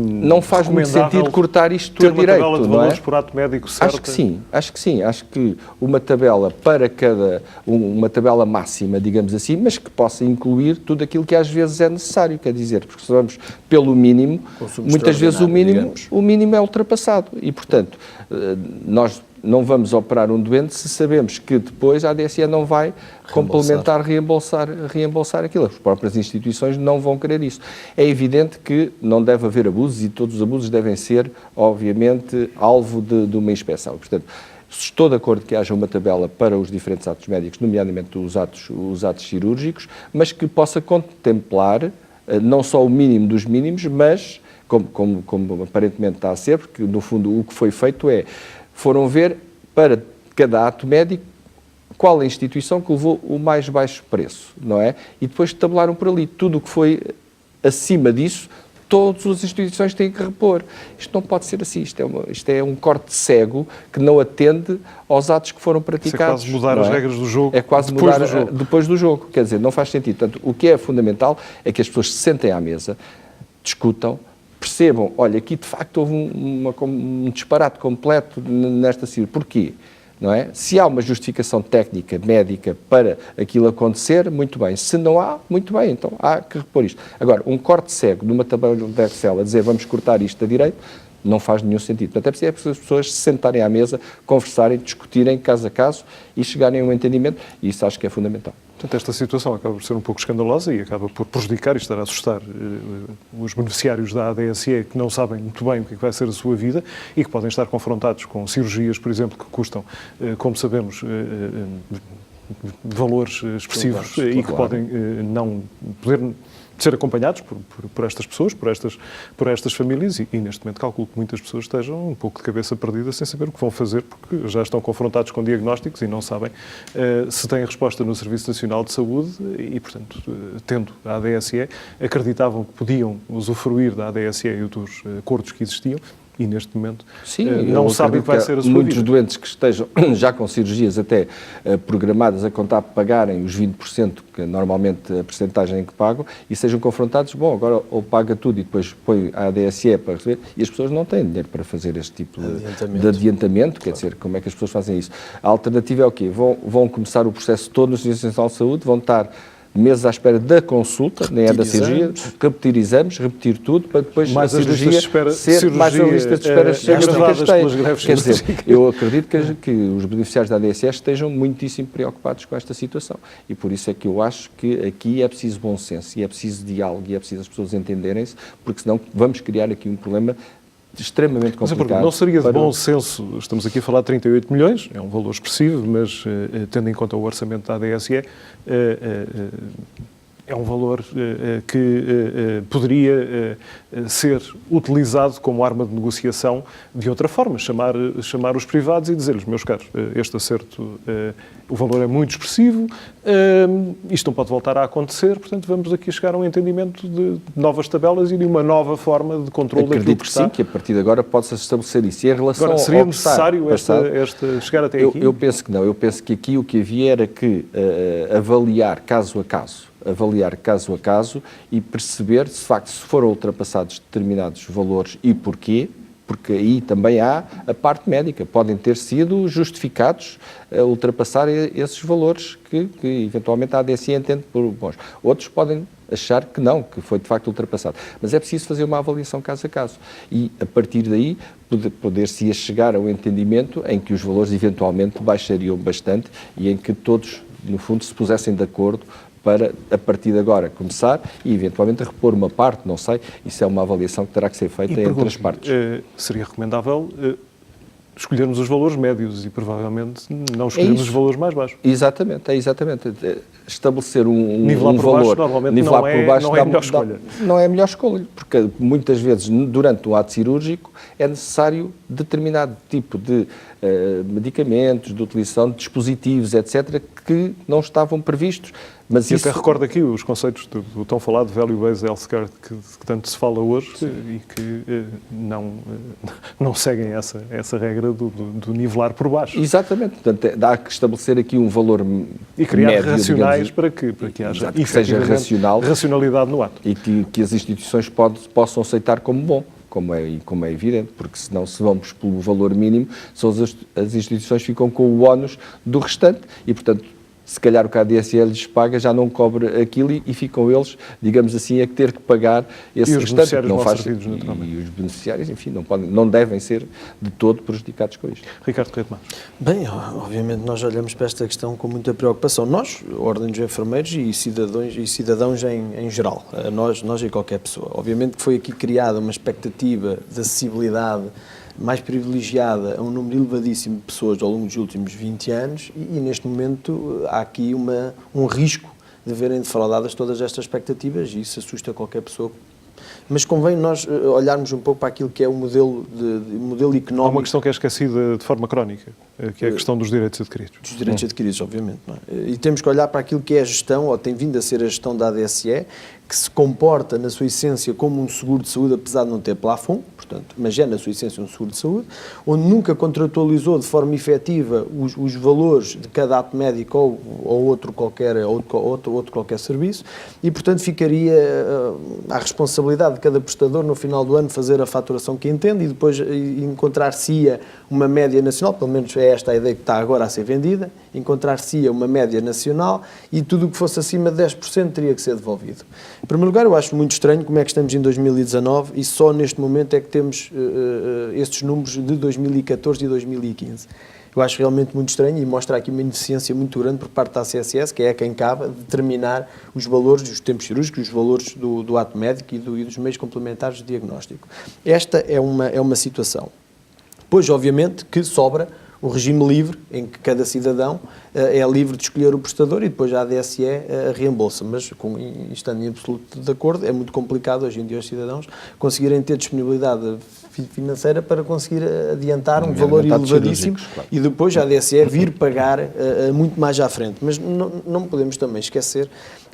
não faz muito sentido cortar isto ter a direito, uma tabela de valores por ato médico certa? Acho que sim. Acho que uma tabela para uma tabela máxima, digamos assim, mas que possa incluir tudo aquilo que às vezes é necessário, quer dizer, porque se vamos pelo mínimo, muitas vezes o mínimo é ultrapassado e, portanto, nós não vamos operar um doente se sabemos que depois a ADSE não vai complementar, reembolsar aquilo. As próprias instituições não vão querer isso. É evidente que não deve haver abusos e todos os abusos devem ser, obviamente, alvo de uma inspeção. Portanto, estou de acordo que haja uma tabela para os diferentes atos médicos, nomeadamente os atos cirúrgicos, mas que possa contemplar não só o mínimo dos mínimos, mas, como aparentemente está a ser, porque no fundo o que foi feito foram ver para cada ato médico qual a instituição que levou o mais baixo preço, não é? E depois tabelaram por ali tudo o que foi acima disso, todas as instituições têm que repor. Isto não pode ser assim, isto é um corte cego que não atende aos atos que foram praticados. Isso é quase mudar as regras do jogo. É quase mudar depois do jogo. Quer dizer, não faz sentido. Portanto, o que é fundamental é que as pessoas se sentem à mesa, discutam, percebam, olha, aqui de facto houve um disparate completo nesta cirurgia. Porquê? Não é? Se há uma justificação técnica, médica, para aquilo acontecer, muito bem. Se não há, muito bem, então há que repor isto. Agora, um corte cego numa tabela de Excel a dizer vamos cortar isto a direito, não faz nenhum sentido. Portanto, é preciso as pessoas se sentarem à mesa, conversarem, discutirem caso a caso e chegarem a um entendimento, e isso acho que é fundamental. Portanto, esta situação acaba por ser um pouco escandalosa e acaba por prejudicar e estar a assustar os beneficiários da ADSE que não sabem muito bem o que vai ser a sua vida e que podem estar confrontados com cirurgias, por exemplo, que custam, como sabemos, valores expressivos Claro, e que podem não poder ser acompanhados por estas pessoas, por estas famílias e neste momento calculo que muitas pessoas estejam um pouco de cabeça perdida sem saber o que vão fazer porque já estão confrontados com diagnósticos e não sabem se têm resposta no Serviço Nacional de Saúde e, portanto, tendo a ADSE, acreditavam que podiam usufruir da ADSE e dos acordos que existiam e neste momento não sabem o que vai ser a sua muitos vida. doentes que estejam já com cirurgias até programadas a contar pagarem os 20%, que normalmente a percentagem em que pagam, e sejam confrontados, bom, agora ou paga tudo e depois põe a ADSE para receber, e as pessoas não têm dinheiro para fazer este tipo de adiantamento, quer dizer, como é que as pessoas fazem isso? A alternativa é o quê? Vão começar o processo todo no Serviço Nacional de Saúde, vão estar meses à espera da consulta, nem é da cirurgia, repetir exames, repetir tudo, para depois mais a cirurgia ser mais a lista de espera chega que têm. Quer dizer, eu acredito que os beneficiários da ADSE estejam muitíssimo preocupados com esta situação e por isso é que eu acho que aqui é preciso bom senso e é preciso diálogo e é preciso as pessoas entenderem-se, porque senão vamos criar aqui um problema extremamente complicado. Mas não seria de bom senso, estamos aqui a falar de 38 milhões, é um valor expressivo, mas tendo em conta o orçamento da ADSE, é um valor que poderia ser utilizado como arma de negociação de outra forma, chamar os privados e dizer-lhes, meus caros, este acerto, o valor é muito expressivo, isto não pode voltar a acontecer, portanto vamos aqui chegar a um entendimento de novas tabelas e de uma nova forma de controle daquilo que está. Acredito que sim, que a partir de agora pode-se estabelecer isso. E em relação agora, seria ao necessário chegar até aqui? Eu penso que não. Eu penso que aqui o que havia era que avaliar caso a caso e perceber se de facto se foram ultrapassados determinados valores e porquê, porque aí também há a parte médica. Podem ter sido justificados a ultrapassar esses valores que eventualmente a ADSE entende por bons. Outros podem achar que não, que foi de facto ultrapassado. Mas é preciso fazer uma avaliação caso a caso. E a partir daí poder-se chegar ao entendimento em que os valores eventualmente baixariam bastante e em que todos, no fundo, se pusessem de acordo para, a partir de agora, começar e, eventualmente, repor uma parte, não sei, isso é uma avaliação que terá que ser feita entre as partes. Seria recomendável escolhermos os valores médios e, provavelmente, não escolhermos os valores mais baixos. Exatamente, exatamente. Estabelecer nivelar por valor, baixo, normalmente nivelar não por baixo é a melhor escolha. Não é a melhor escolha, porque muitas vezes, durante o ato cirúrgico, é necessário determinado tipo de medicamentos, de utilização de dispositivos, etc., que não estavam previstos. Mas e até recordo aqui os conceitos do tão falado Value-Based Healthcare que tanto se fala hoje e que não seguem essa regra do nivelar por baixo. Exatamente. Portanto, há que estabelecer aqui um valor e criar médio, racionais para que haja que seja racional, racionalidade no ato. E que as instituições possam aceitar como bom. Como é evidente, porque senão se vamos pelo valor mínimo, as instituições ficam com o ónus do restante e, portanto, se calhar o que a ADSE lhes paga já não cobre aquilo e ficam eles, digamos assim, a ter que pagar esse restante. E os beneficiários, enfim, não devem ser de todo prejudicados com isto. Ricardo Correia de Matos. Bem, obviamente nós olhamos para esta questão com muita preocupação. Nós, a Ordem dos Enfermeiros e cidadãos em geral, nós e qualquer pessoa. Obviamente que foi aqui criada uma expectativa de acessibilidade mais privilegiada a um número elevadíssimo de pessoas ao longo dos últimos 20 anos e neste momento há aqui um risco de verem defraudadas todas estas expectativas e isso assusta qualquer pessoa. Mas convém nós olharmos um pouco para aquilo que é o modelo económico. Há uma questão que é esquecida de forma crónica, que é a questão dos direitos adquiridos. Dos direitos adquiridos, obviamente. Não é? E temos que olhar para aquilo que é a gestão, ou tem vindo a ser a gestão da ADSE, que se comporta na sua essência como um seguro de saúde, apesar de não ter plafond, portanto, mas é na sua essência um seguro de saúde, onde nunca contratualizou de forma efetiva os valores de cada ato médico ou outro qualquer serviço e, portanto, ficaria à responsabilidade de cada prestador no final do ano fazer a faturação que entende e depois encontrar-se-ia uma média nacional, pelo menos é esta a ideia que está agora a ser vendida, encontrar-se-ia uma média nacional e tudo o que fosse acima de 10% teria que ser devolvido. Em primeiro lugar, eu acho muito estranho como é que estamos em 2019 e só neste momento é que temos estes números de 2014 e 2015. Eu acho realmente muito estranho e mostra aqui uma ineficiência muito grande por parte da ACSS, que é quem cabe determinar os valores dos tempos cirúrgicos, os valores do ato médico e dos meios complementares de diagnóstico. Esta é uma situação. Pois, obviamente, que sobra um regime livre, em que cada cidadão é livre de escolher o prestador e depois a ADSE reembolsa. Mas, estando em absoluto de acordo, é muito complicado hoje em dia os cidadãos conseguirem ter disponibilidade financeira para conseguir adiantar um valor elevadíssimo e depois a ADSE vir pagar muito mais à frente. Mas não podemos também esquecer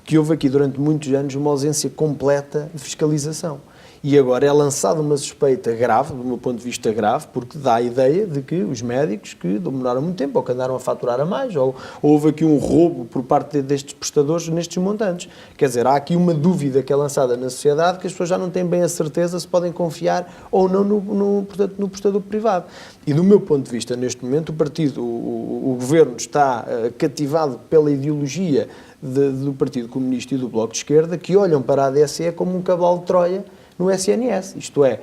que houve aqui durante muitos anos uma ausência completa de fiscalização. E agora é lançada uma suspeita grave, do meu ponto de vista grave, porque dá a ideia de que os médicos que demoraram muito tempo ou que andaram a faturar a mais, ou houve aqui um roubo por parte destes prestadores nestes montantes. Quer dizer, há aqui uma dúvida que é lançada na sociedade que as pessoas já não têm bem a certeza se podem confiar ou não portanto, no prestador privado. E do meu ponto de vista, neste momento, o Governo está cativado pela ideologia do Partido Comunista e do Bloco de Esquerda, que olham para a ADSE como um cavalo de Troia no SNS. Isto é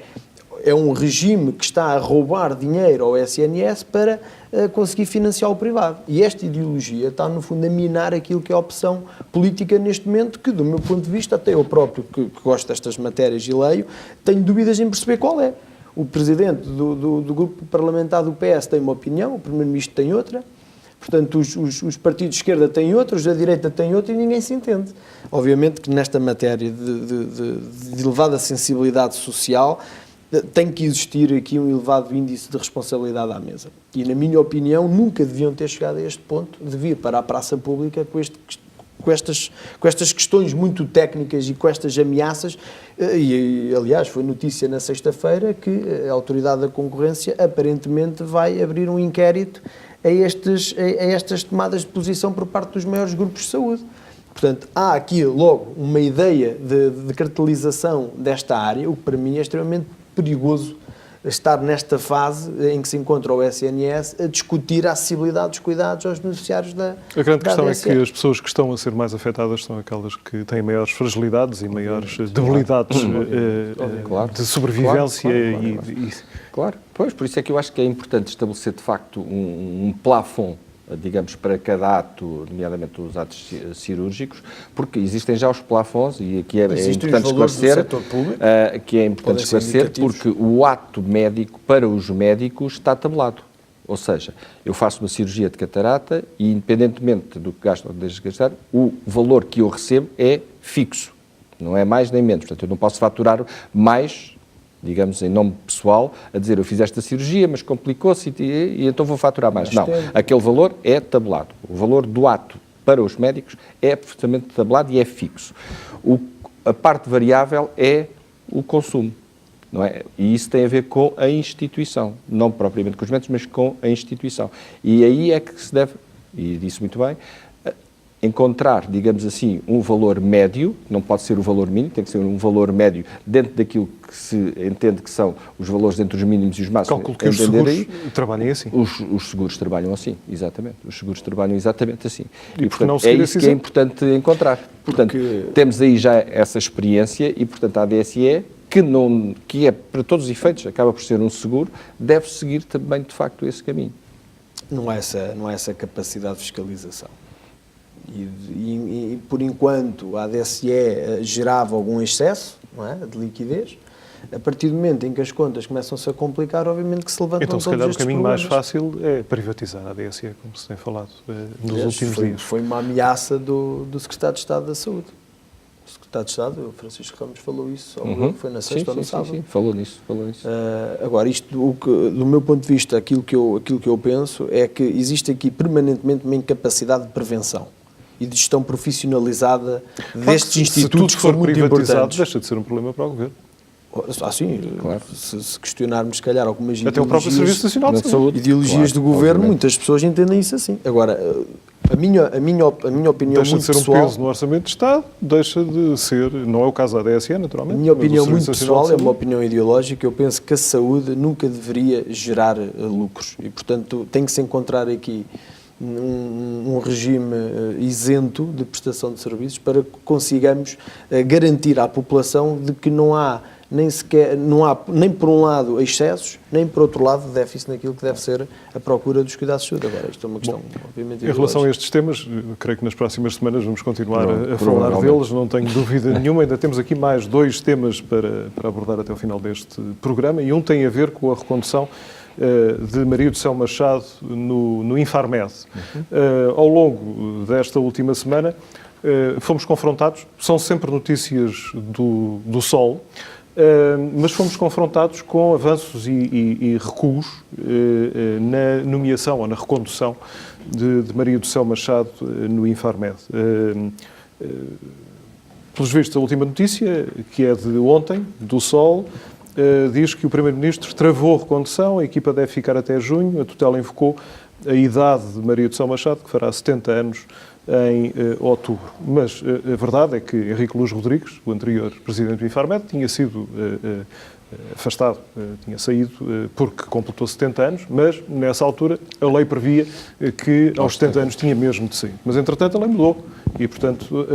um regime que está a roubar dinheiro ao SNS para conseguir financiar o privado. E esta ideologia está, no fundo, a minar aquilo que é a opção política neste momento, que, do meu ponto de vista, até eu próprio, que gosto destas matérias e leio, tenho dúvidas em perceber qual é. O presidente do grupo parlamentar do PS tem uma opinião, o primeiro-ministro tem outra. Portanto, os partidos de esquerda têm outra, os da direita têm outra e ninguém se entende. Obviamente que nesta matéria de elevada sensibilidade social tem que existir aqui um elevado índice de responsabilidade à mesa. E, na minha opinião, nunca deviam ter chegado a este ponto de vir para a praça pública com estas questões muito técnicas e com estas ameaças. E, aliás, foi notícia na sexta-feira que a Autoridade da Concorrência aparentemente vai abrir um inquérito a estas tomadas de posição por parte dos maiores grupos de saúde. Portanto, há aqui logo uma ideia de cartelização desta área, o que para mim é extremamente perigoso estar nesta fase em que se encontra o SNS a discutir a acessibilidade dos cuidados aos beneficiários da A grande questão ADSE. é que as pessoas que estão a ser mais afetadas são aquelas que têm maiores fragilidades e maiores debilidades de sobrevivência. Claro, pois, por isso é que eu acho que é importante estabelecer, de facto, um plafond, digamos, para cada ato, nomeadamente os atos cirúrgicos, porque existem já os plafonds, e aqui é importante esclarecer, porque o ato médico, para os médicos, está tabelado. Ou seja, eu faço uma cirurgia de catarata e, independentemente do que gasto ou deixo de gastar, o valor que eu recebo é fixo, não é mais nem menos. Portanto, eu não posso faturar mais, digamos, em nome pessoal, a dizer eu fiz esta cirurgia, mas complicou-se e então vou faturar mais. Não, aquele valor é tabelado. O valor do ato para os médicos é perfeitamente tabelado e é fixo. A parte variável é o consumo, não é? E isso tem a ver com a instituição, não propriamente com os médicos, mas com a instituição. E aí é que se deve, e disse muito bem, encontrar, digamos assim, um valor médio, não pode ser o valor mínimo, tem que ser um valor médio dentro daquilo que se entende que são os valores entre os mínimos e os máximos. Calculo que os seguros trabalhem assim. Os seguros trabalham assim, exatamente. Os seguros trabalham exatamente assim. E portanto, não é isso que é importante encontrar. Portanto, temos aí já essa experiência e, portanto, a ADSE, que é, para todos os efeitos, acaba por ser um seguro, deve seguir também, de facto, esse caminho. Não há essa capacidade de fiscalização. E por enquanto a ADSE gerava algum excesso, não é, de liquidez, a partir do momento em que as contas começam-se a complicar, obviamente que se levantam então, todos estes problemas. Então, se calhar, o caminho mais fácil é privatizar a ADSE, como se tem falado nos últimos dias. Foi uma ameaça do Secretário de Estado da Saúde. O Secretário de Estado, o Francisco Ramos, falou isso, foi na sexta ou no sábado. Sim, falou nisso. Agora, do meu ponto de vista, aquilo que eu penso é que existe aqui permanentemente uma incapacidade de prevenção e de gestão profissionalizada destes institutos que são muito importantes. Deixa de ser um problema para o Governo. Sim, claro. Se questionarmos, se calhar, algumas até o próprio Serviço Nacional de Saúde. Ideologias do Governo, obviamente. Muitas pessoas entendem isso assim. Agora, a minha opinião deixa muito de ser pessoal... um peso no Orçamento de Estado, deixa de ser, não é o caso da ADSE, naturalmente. A minha opinião muito pessoal, é uma opinião ideológica, eu penso que a saúde nunca deveria gerar lucros e, portanto, tem que se encontrar aqui um regime isento de prestação de serviços para que consigamos garantir à população de que não há nem sequer, não há nem por um lado excessos, nem por outro lado déficit naquilo que deve ser a procura dos cuidados de saúde. Agora, isto é uma questão, obviamente, em relação a estes temas, creio que nas próximas semanas vamos continuar a falar provavelmente deles, não tenho dúvida nenhuma. Ainda temos aqui mais 2 temas para abordar até o final deste programa, e um tem a ver com a recondução de Maria do Céu Machado no Infarmed. Ao longo desta última semana fomos confrontados, são sempre notícias do Sol, mas fomos confrontados com avanços e recuos na nomeação ou na recondução de Maria do Céu Machado no Infarmed. Pelos vistos, a última notícia, que é de ontem, do Sol, diz que o Primeiro-Ministro travou a recondução, a equipa deve ficar até junho, a tutela invocou a idade de Maria do Céu Machado, que fará 70 anos em outubro. Mas a verdade é que Henrique Luz Rodrigues, o anterior presidente do Infarmed, tinha sido afastado, tinha saído porque completou 70 anos, mas nessa altura a lei previa que aos 70 anos tinha mesmo de sair. Mas entretanto a lei mudou e, portanto,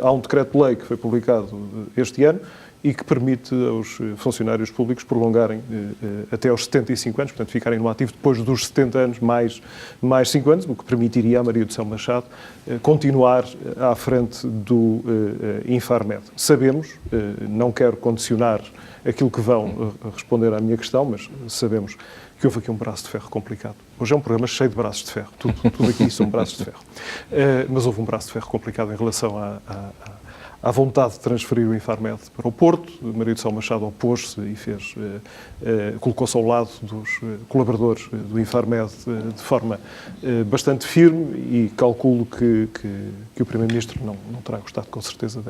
há um decreto-lei que foi publicado este ano e que permite aos funcionários públicos prolongarem até aos 75 anos, portanto, ficarem no ativo depois dos 70 anos mais 5 anos, o que permitiria a Maria do Céu Machado continuar à frente do Infarmed. Sabemos, não quero condicionar aquilo que vão responder à minha questão, mas sabemos que houve aqui um braço de ferro complicado. Hoje é um programa cheio de braços de ferro, tudo aqui são braços de ferro. Mas houve um braço de ferro complicado em relação à vontade de transferir o Infarmed para o Porto. Maria do Céu Machado opôs-se e colocou-se ao lado dos colaboradores do Infarmed de forma bastante firme, e calculo que o Primeiro-Ministro não terá gostado, com certeza,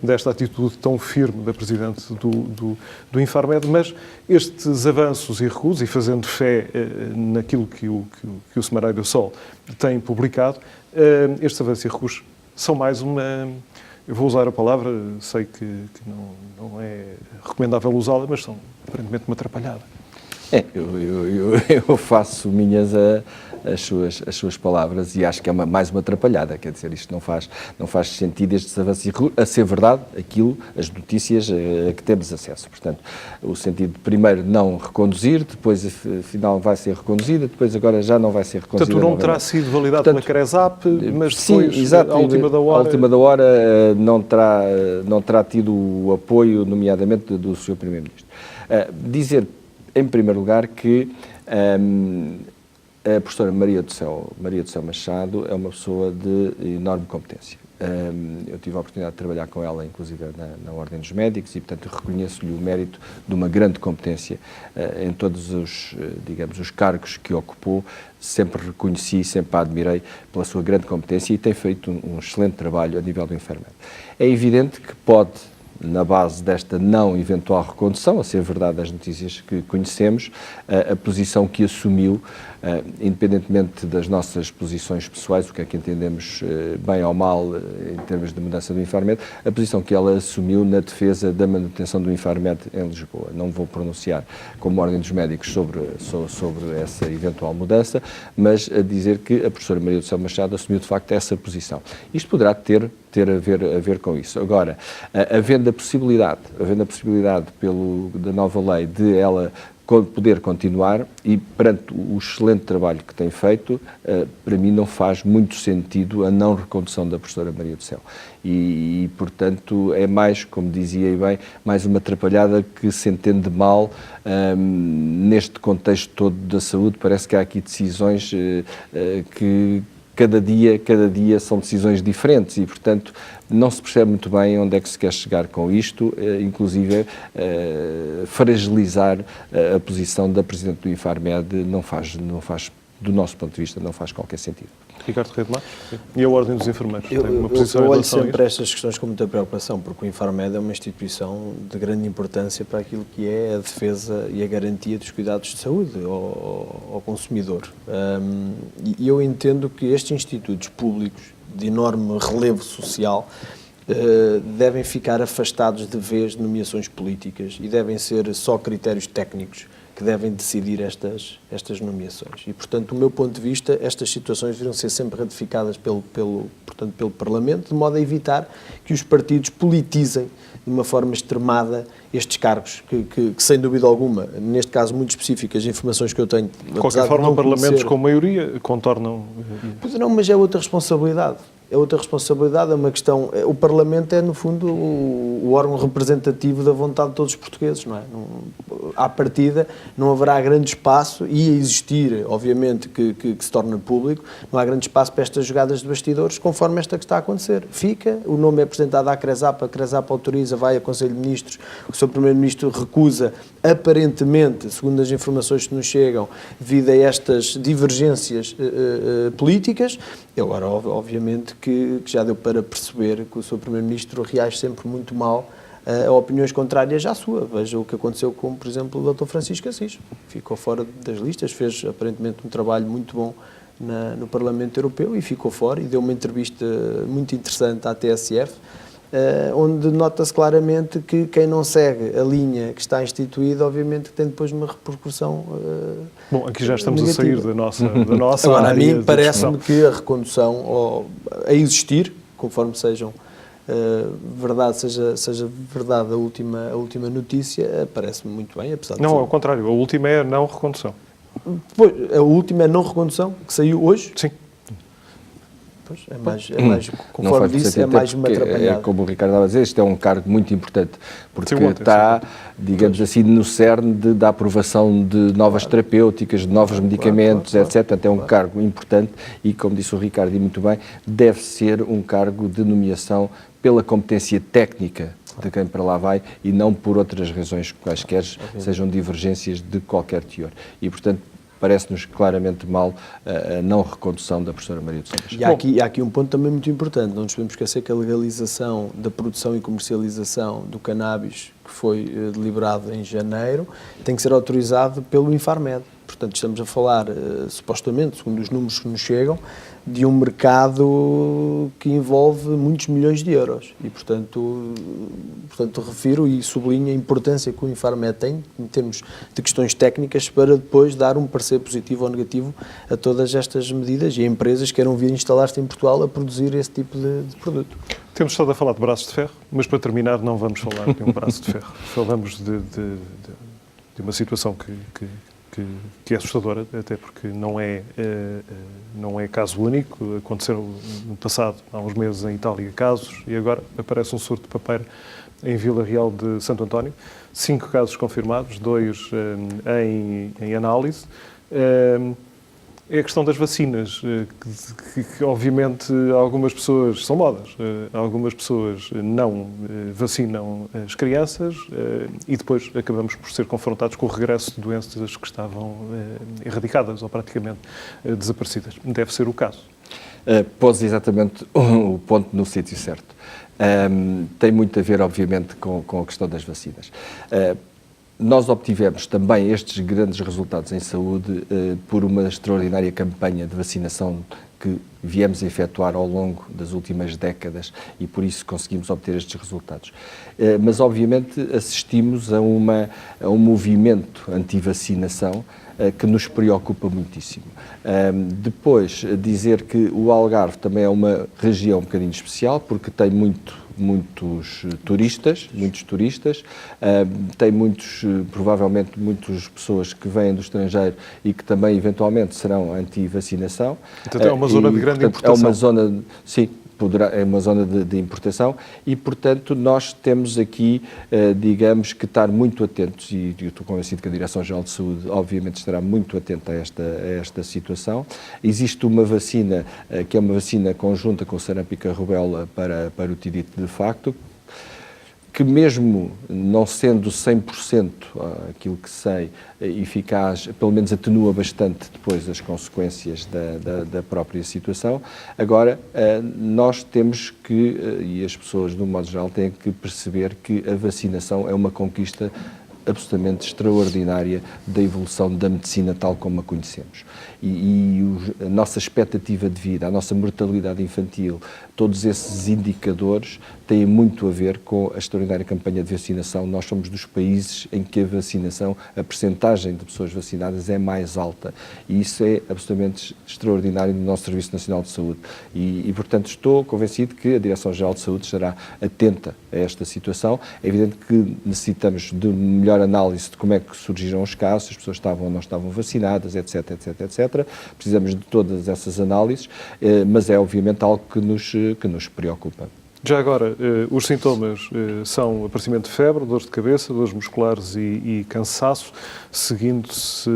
desta atitude tão firme da Presidente do Infarmed, mas estes avanços e recuos, e fazendo fé naquilo que o Semanário do Sol tem publicado, estes avanços e recuos são mais uma... Eu vou usar a palavra, sei que não é recomendável usá-la, mas são aparentemente uma atrapalhada. Eu faço minhas as suas palavras e acho que é mais uma atrapalhada. Quer dizer, isto não faz sentido, estes avanços, a ser verdade as notícias a que temos acesso. Portanto, o sentido, primeiro, não reconduzir, depois, afinal, vai ser reconduzida, depois agora já não vai ser reconduzida. Portanto, não terá sido validado pela CRESAP, mas depois, sim, exato, à última da hora... À última da hora não terá tido o apoio, nomeadamente, do Sr. Primeiro-Ministro. Dizer, em primeiro lugar, que a professora Maria do Céu Machado é uma pessoa de enorme competência. Eu tive a oportunidade de trabalhar com ela, inclusive, na Ordem dos Médicos, e, portanto, reconheço-lhe o mérito de uma grande competência em todos os cargos que ocupou. Sempre reconheci, sempre a admirei pela sua grande competência, e tem feito um excelente trabalho a nível do Infarmed. É evidente que pode, na base desta não eventual recondução, a ser verdade das notícias que conhecemos, a posição que assumiu, independentemente das nossas posições pessoais, o que é que entendemos bem ou mal em termos de mudança do Infarmed, a posição que ela assumiu na defesa da manutenção do Infarmed em Lisboa. Não vou pronunciar como Ordem dos Médicos sobre essa eventual mudança, mas a dizer que a professora Maria do Céu Machado assumiu de facto essa posição. Isto poderá ter a ver com isso. Agora, havendo a possibilidade da nova lei de ela poder continuar, e perante o excelente trabalho que tem feito, para mim não faz muito sentido a não recondução da professora Maria do Céu. E, portanto, é mais, como dizia bem, mais uma atrapalhada que se entende mal neste contexto todo da saúde. Parece que há aqui decisões que cada dia são decisões diferentes e, portanto, não se percebe muito bem onde é que se quer chegar com isto, inclusive fragilizar a posição da Presidente do Infarmed não faz, do nosso ponto de vista, não faz qualquer sentido. Ricardo Reis de Matos e a Ordem dos Enfermeiros. Eu olho sempre estas questões com muita preocupação, porque o Infarmed é uma instituição de grande importância para aquilo que é a defesa e a garantia dos cuidados de saúde ao consumidor. E eu entendo que estes institutos públicos de enorme relevo social devem ficar afastados de vez de nomeações políticas e devem ser só critérios técnicos que devem decidir estas nomeações. E, portanto, do meu ponto de vista, estas situações deverão ser sempre ratificadas pelo Parlamento, de modo a evitar que os partidos politizem de uma forma extremada estes cargos, que sem dúvida alguma, neste caso muito específicas, informações que eu tenho... De qualquer forma, parlamentos com maioria contornam... Pois não, mas é outra responsabilidade. É outra responsabilidade, é uma questão... O Parlamento é, no fundo, o órgão representativo da vontade de todos os portugueses, não é? À partida, não haverá grande espaço, e a existir, obviamente, que se torna público, não há grande espaço para estas jogadas de bastidores, conforme esta que está a acontecer. Fica, o nome é apresentado à CRESAP, a CRESAP autoriza, vai ao Conselho de Ministros, o Sr. Primeiro-Ministro recusa, aparentemente, segundo as informações que nos chegam, devido a estas divergências políticas. Agora, obviamente, que já deu para perceber que o Sr. Primeiro-Ministro reage sempre muito mal a opiniões contrárias à sua. Veja o que aconteceu com, por exemplo, o Dr. Francisco Assis. Ficou fora das listas, fez aparentemente um trabalho muito bom no Parlamento Europeu e ficou fora, e deu uma entrevista muito interessante à TSF, onde nota-se claramente que quem não segue a linha que está instituída, obviamente, tem depois uma repercussão Bom, aqui já estamos negativa. a sair da nossa Agora, a área mim de parece-me discussão. que a recondução a existir, conforme sejam verdade, seja verdade a última notícia, parece-me muito bem, apesar de Não, ser... ao contrário, a última é a não recondução. Pois, a última é a não recondução, que saiu hoje. Sim. Pois, é mais Não conforme faz disse, sentido, é mais até uma porque, atrapalhada. como o Ricardo estava a dizer, isto é um cargo muito importante, porque Sim, ontem, está, digamos assim, no cerne da aprovação de novas terapêuticas, de novos medicamentos, etc. Portanto, é um cargo importante e, como disse o Ricardo, e muito bem, deve ser um cargo de nomeação pela competência técnica de quem para lá vai e não por outras razões quaisquer, sejam divergências de qualquer teor. E, portanto, parece-nos claramente mal a não recondução da professora Maria de Sousa. E há aqui um ponto também muito importante, não nos podemos esquecer que a legalização da produção e comercialização do cannabis, que foi deliberado em janeiro, tem que ser autorizado pelo Infarmed. Portanto, estamos a falar, supostamente, segundo os números que nos chegam, de um mercado que envolve muitos milhões de euros. E, portanto refiro e sublinho a importância que o Infarmed tem, em termos de questões técnicas, para depois dar um parecer positivo ou negativo a todas estas medidas e a empresas que queiram vir instalar-se em Portugal a produzir esse tipo de produto. Temos estado a falar de braços de ferro, mas para terminar não vamos falar de um braço de ferro. Falamos de uma situação que é assustadora, até porque não é caso único. Aconteceram no passado, há uns meses, em Itália, casos, e agora aparece um surto de papeira em Vila Real de Santo António. 5 casos confirmados, 2 em análise. É a questão das vacinas, que obviamente algumas pessoas são modas, algumas pessoas não vacinam as crianças e depois acabamos por ser confrontados com o regresso de doenças que estavam erradicadas ou praticamente desaparecidas. Deve ser o caso. Pôs exatamente o ponto no sítio certo. Tem muito a ver, obviamente, com a questão das vacinas. Nós obtivemos também estes grandes resultados em saúde por uma extraordinária campanha de vacinação que viemos a efetuar ao longo das últimas décadas e por isso conseguimos obter estes resultados. Mas, obviamente, assistimos a um movimento anti-vacinação que nos preocupa muitíssimo. Depois, dizer que o Algarve também é uma região um bocadinho especial, porque tem muitos turistas, tem provavelmente muitas pessoas que vêm do estrangeiro e que também eventualmente serão anti-vacinação. Então é uma zona de grande importação. É uma zona, sim, é uma zona de importação e, portanto, nós temos aqui, digamos, que estar muito atentos, e eu estou convencido que a Direção-Geral de Saúde, obviamente, estará muito atenta a esta situação. Existe uma vacina, que é uma vacina conjunta com sarampo e rubéola para o tirite de facto, que mesmo não sendo 100% aquilo que sei eficaz, pelo menos atenua bastante depois as consequências da própria situação. Agora, nós temos que, e as pessoas, de um modo geral, têm que perceber que a vacinação é uma conquista absolutamente extraordinária da evolução da medicina tal como a conhecemos. A nossa expectativa de vida, a nossa mortalidade infantil, todos esses indicadores têm muito a ver com a extraordinária campanha de vacinação. Nós somos dos países em que a vacinação, a percentagem de pessoas vacinadas é mais alta. E isso é absolutamente extraordinário no nosso Serviço Nacional de Saúde. Portanto, estou convencido que a Direção-Geral de Saúde estará atenta a esta situação. É evidente que necessitamos de melhor análise de como é que surgiram os casos, se as pessoas estavam ou não estavam vacinadas, etc, etc, etc. Precisamos de todas essas análises, mas é obviamente algo que nos preocupa. Já agora, os sintomas são aparecimento de febre, dores de cabeça, dores musculares e cansaço, seguindo-se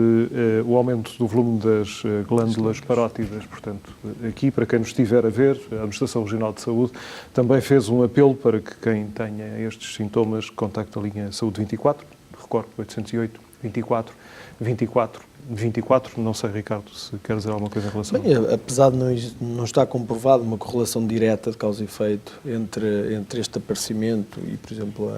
o aumento do volume das glândulas parótidas. Portanto, aqui, para quem nos estiver a ver, a Administração Regional de Saúde também fez um apelo para que quem tenha estes sintomas contacte a linha Saúde 24, recordo, 808 24 24 24, não sei, Ricardo, se quer dizer alguma coisa em relação a isso. Apesar de não estar comprovado uma correlação direta de causa e efeito entre este aparecimento e, por exemplo,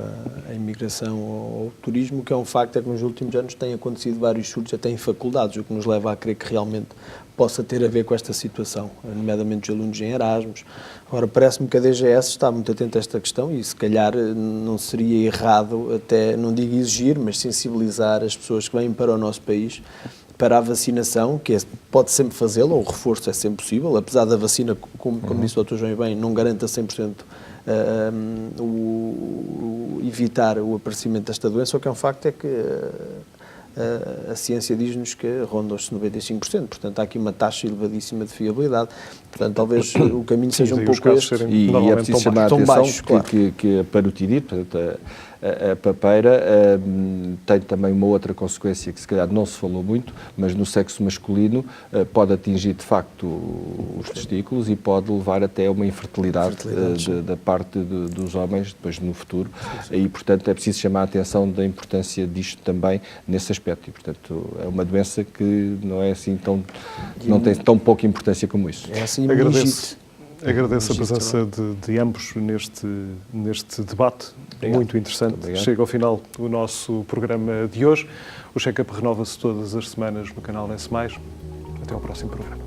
a imigração ou o turismo, o que é um facto é que nos últimos anos têm acontecido vários surtos até em faculdades, o que nos leva a crer que realmente possa ter a ver com esta situação, nomeadamente os alunos em Erasmus. Agora, parece-me que a DGS está muito atenta a esta questão e, se calhar, não seria errado até, não digo exigir, mas sensibilizar as pessoas que vêm para o nosso país para a vacinação, que pode sempre fazê-lo, ou o reforço é sempre possível, apesar da vacina, como disse o Dr. João bem, não garanta 100% evitar o aparecimento desta doença. O que é um facto é que a ciência diz-nos que ronda os 95%, portanto há aqui uma taxa elevadíssima de fiabilidade, portanto talvez o caminho seja um pouco este. E é preciso chamar a atenção baixos, claro, que a parotidiite, portanto a papeira, tem também uma outra consequência que se calhar não se falou muito, mas no sexo masculino pode atingir de facto os testículos e pode levar até a uma infertilidade da parte dos homens depois no futuro. E portanto é preciso chamar a atenção da importância disto também nesse aspecto. E portanto é uma doença que não é assim não tem tão pouca importância como isso. É assim, Agradeço a presença de ambos neste debate. Obrigado. Muito interessante. Chega ao final o nosso programa de hoje. O Check-up renova-se todas as semanas no canal S+. Até ao próximo programa.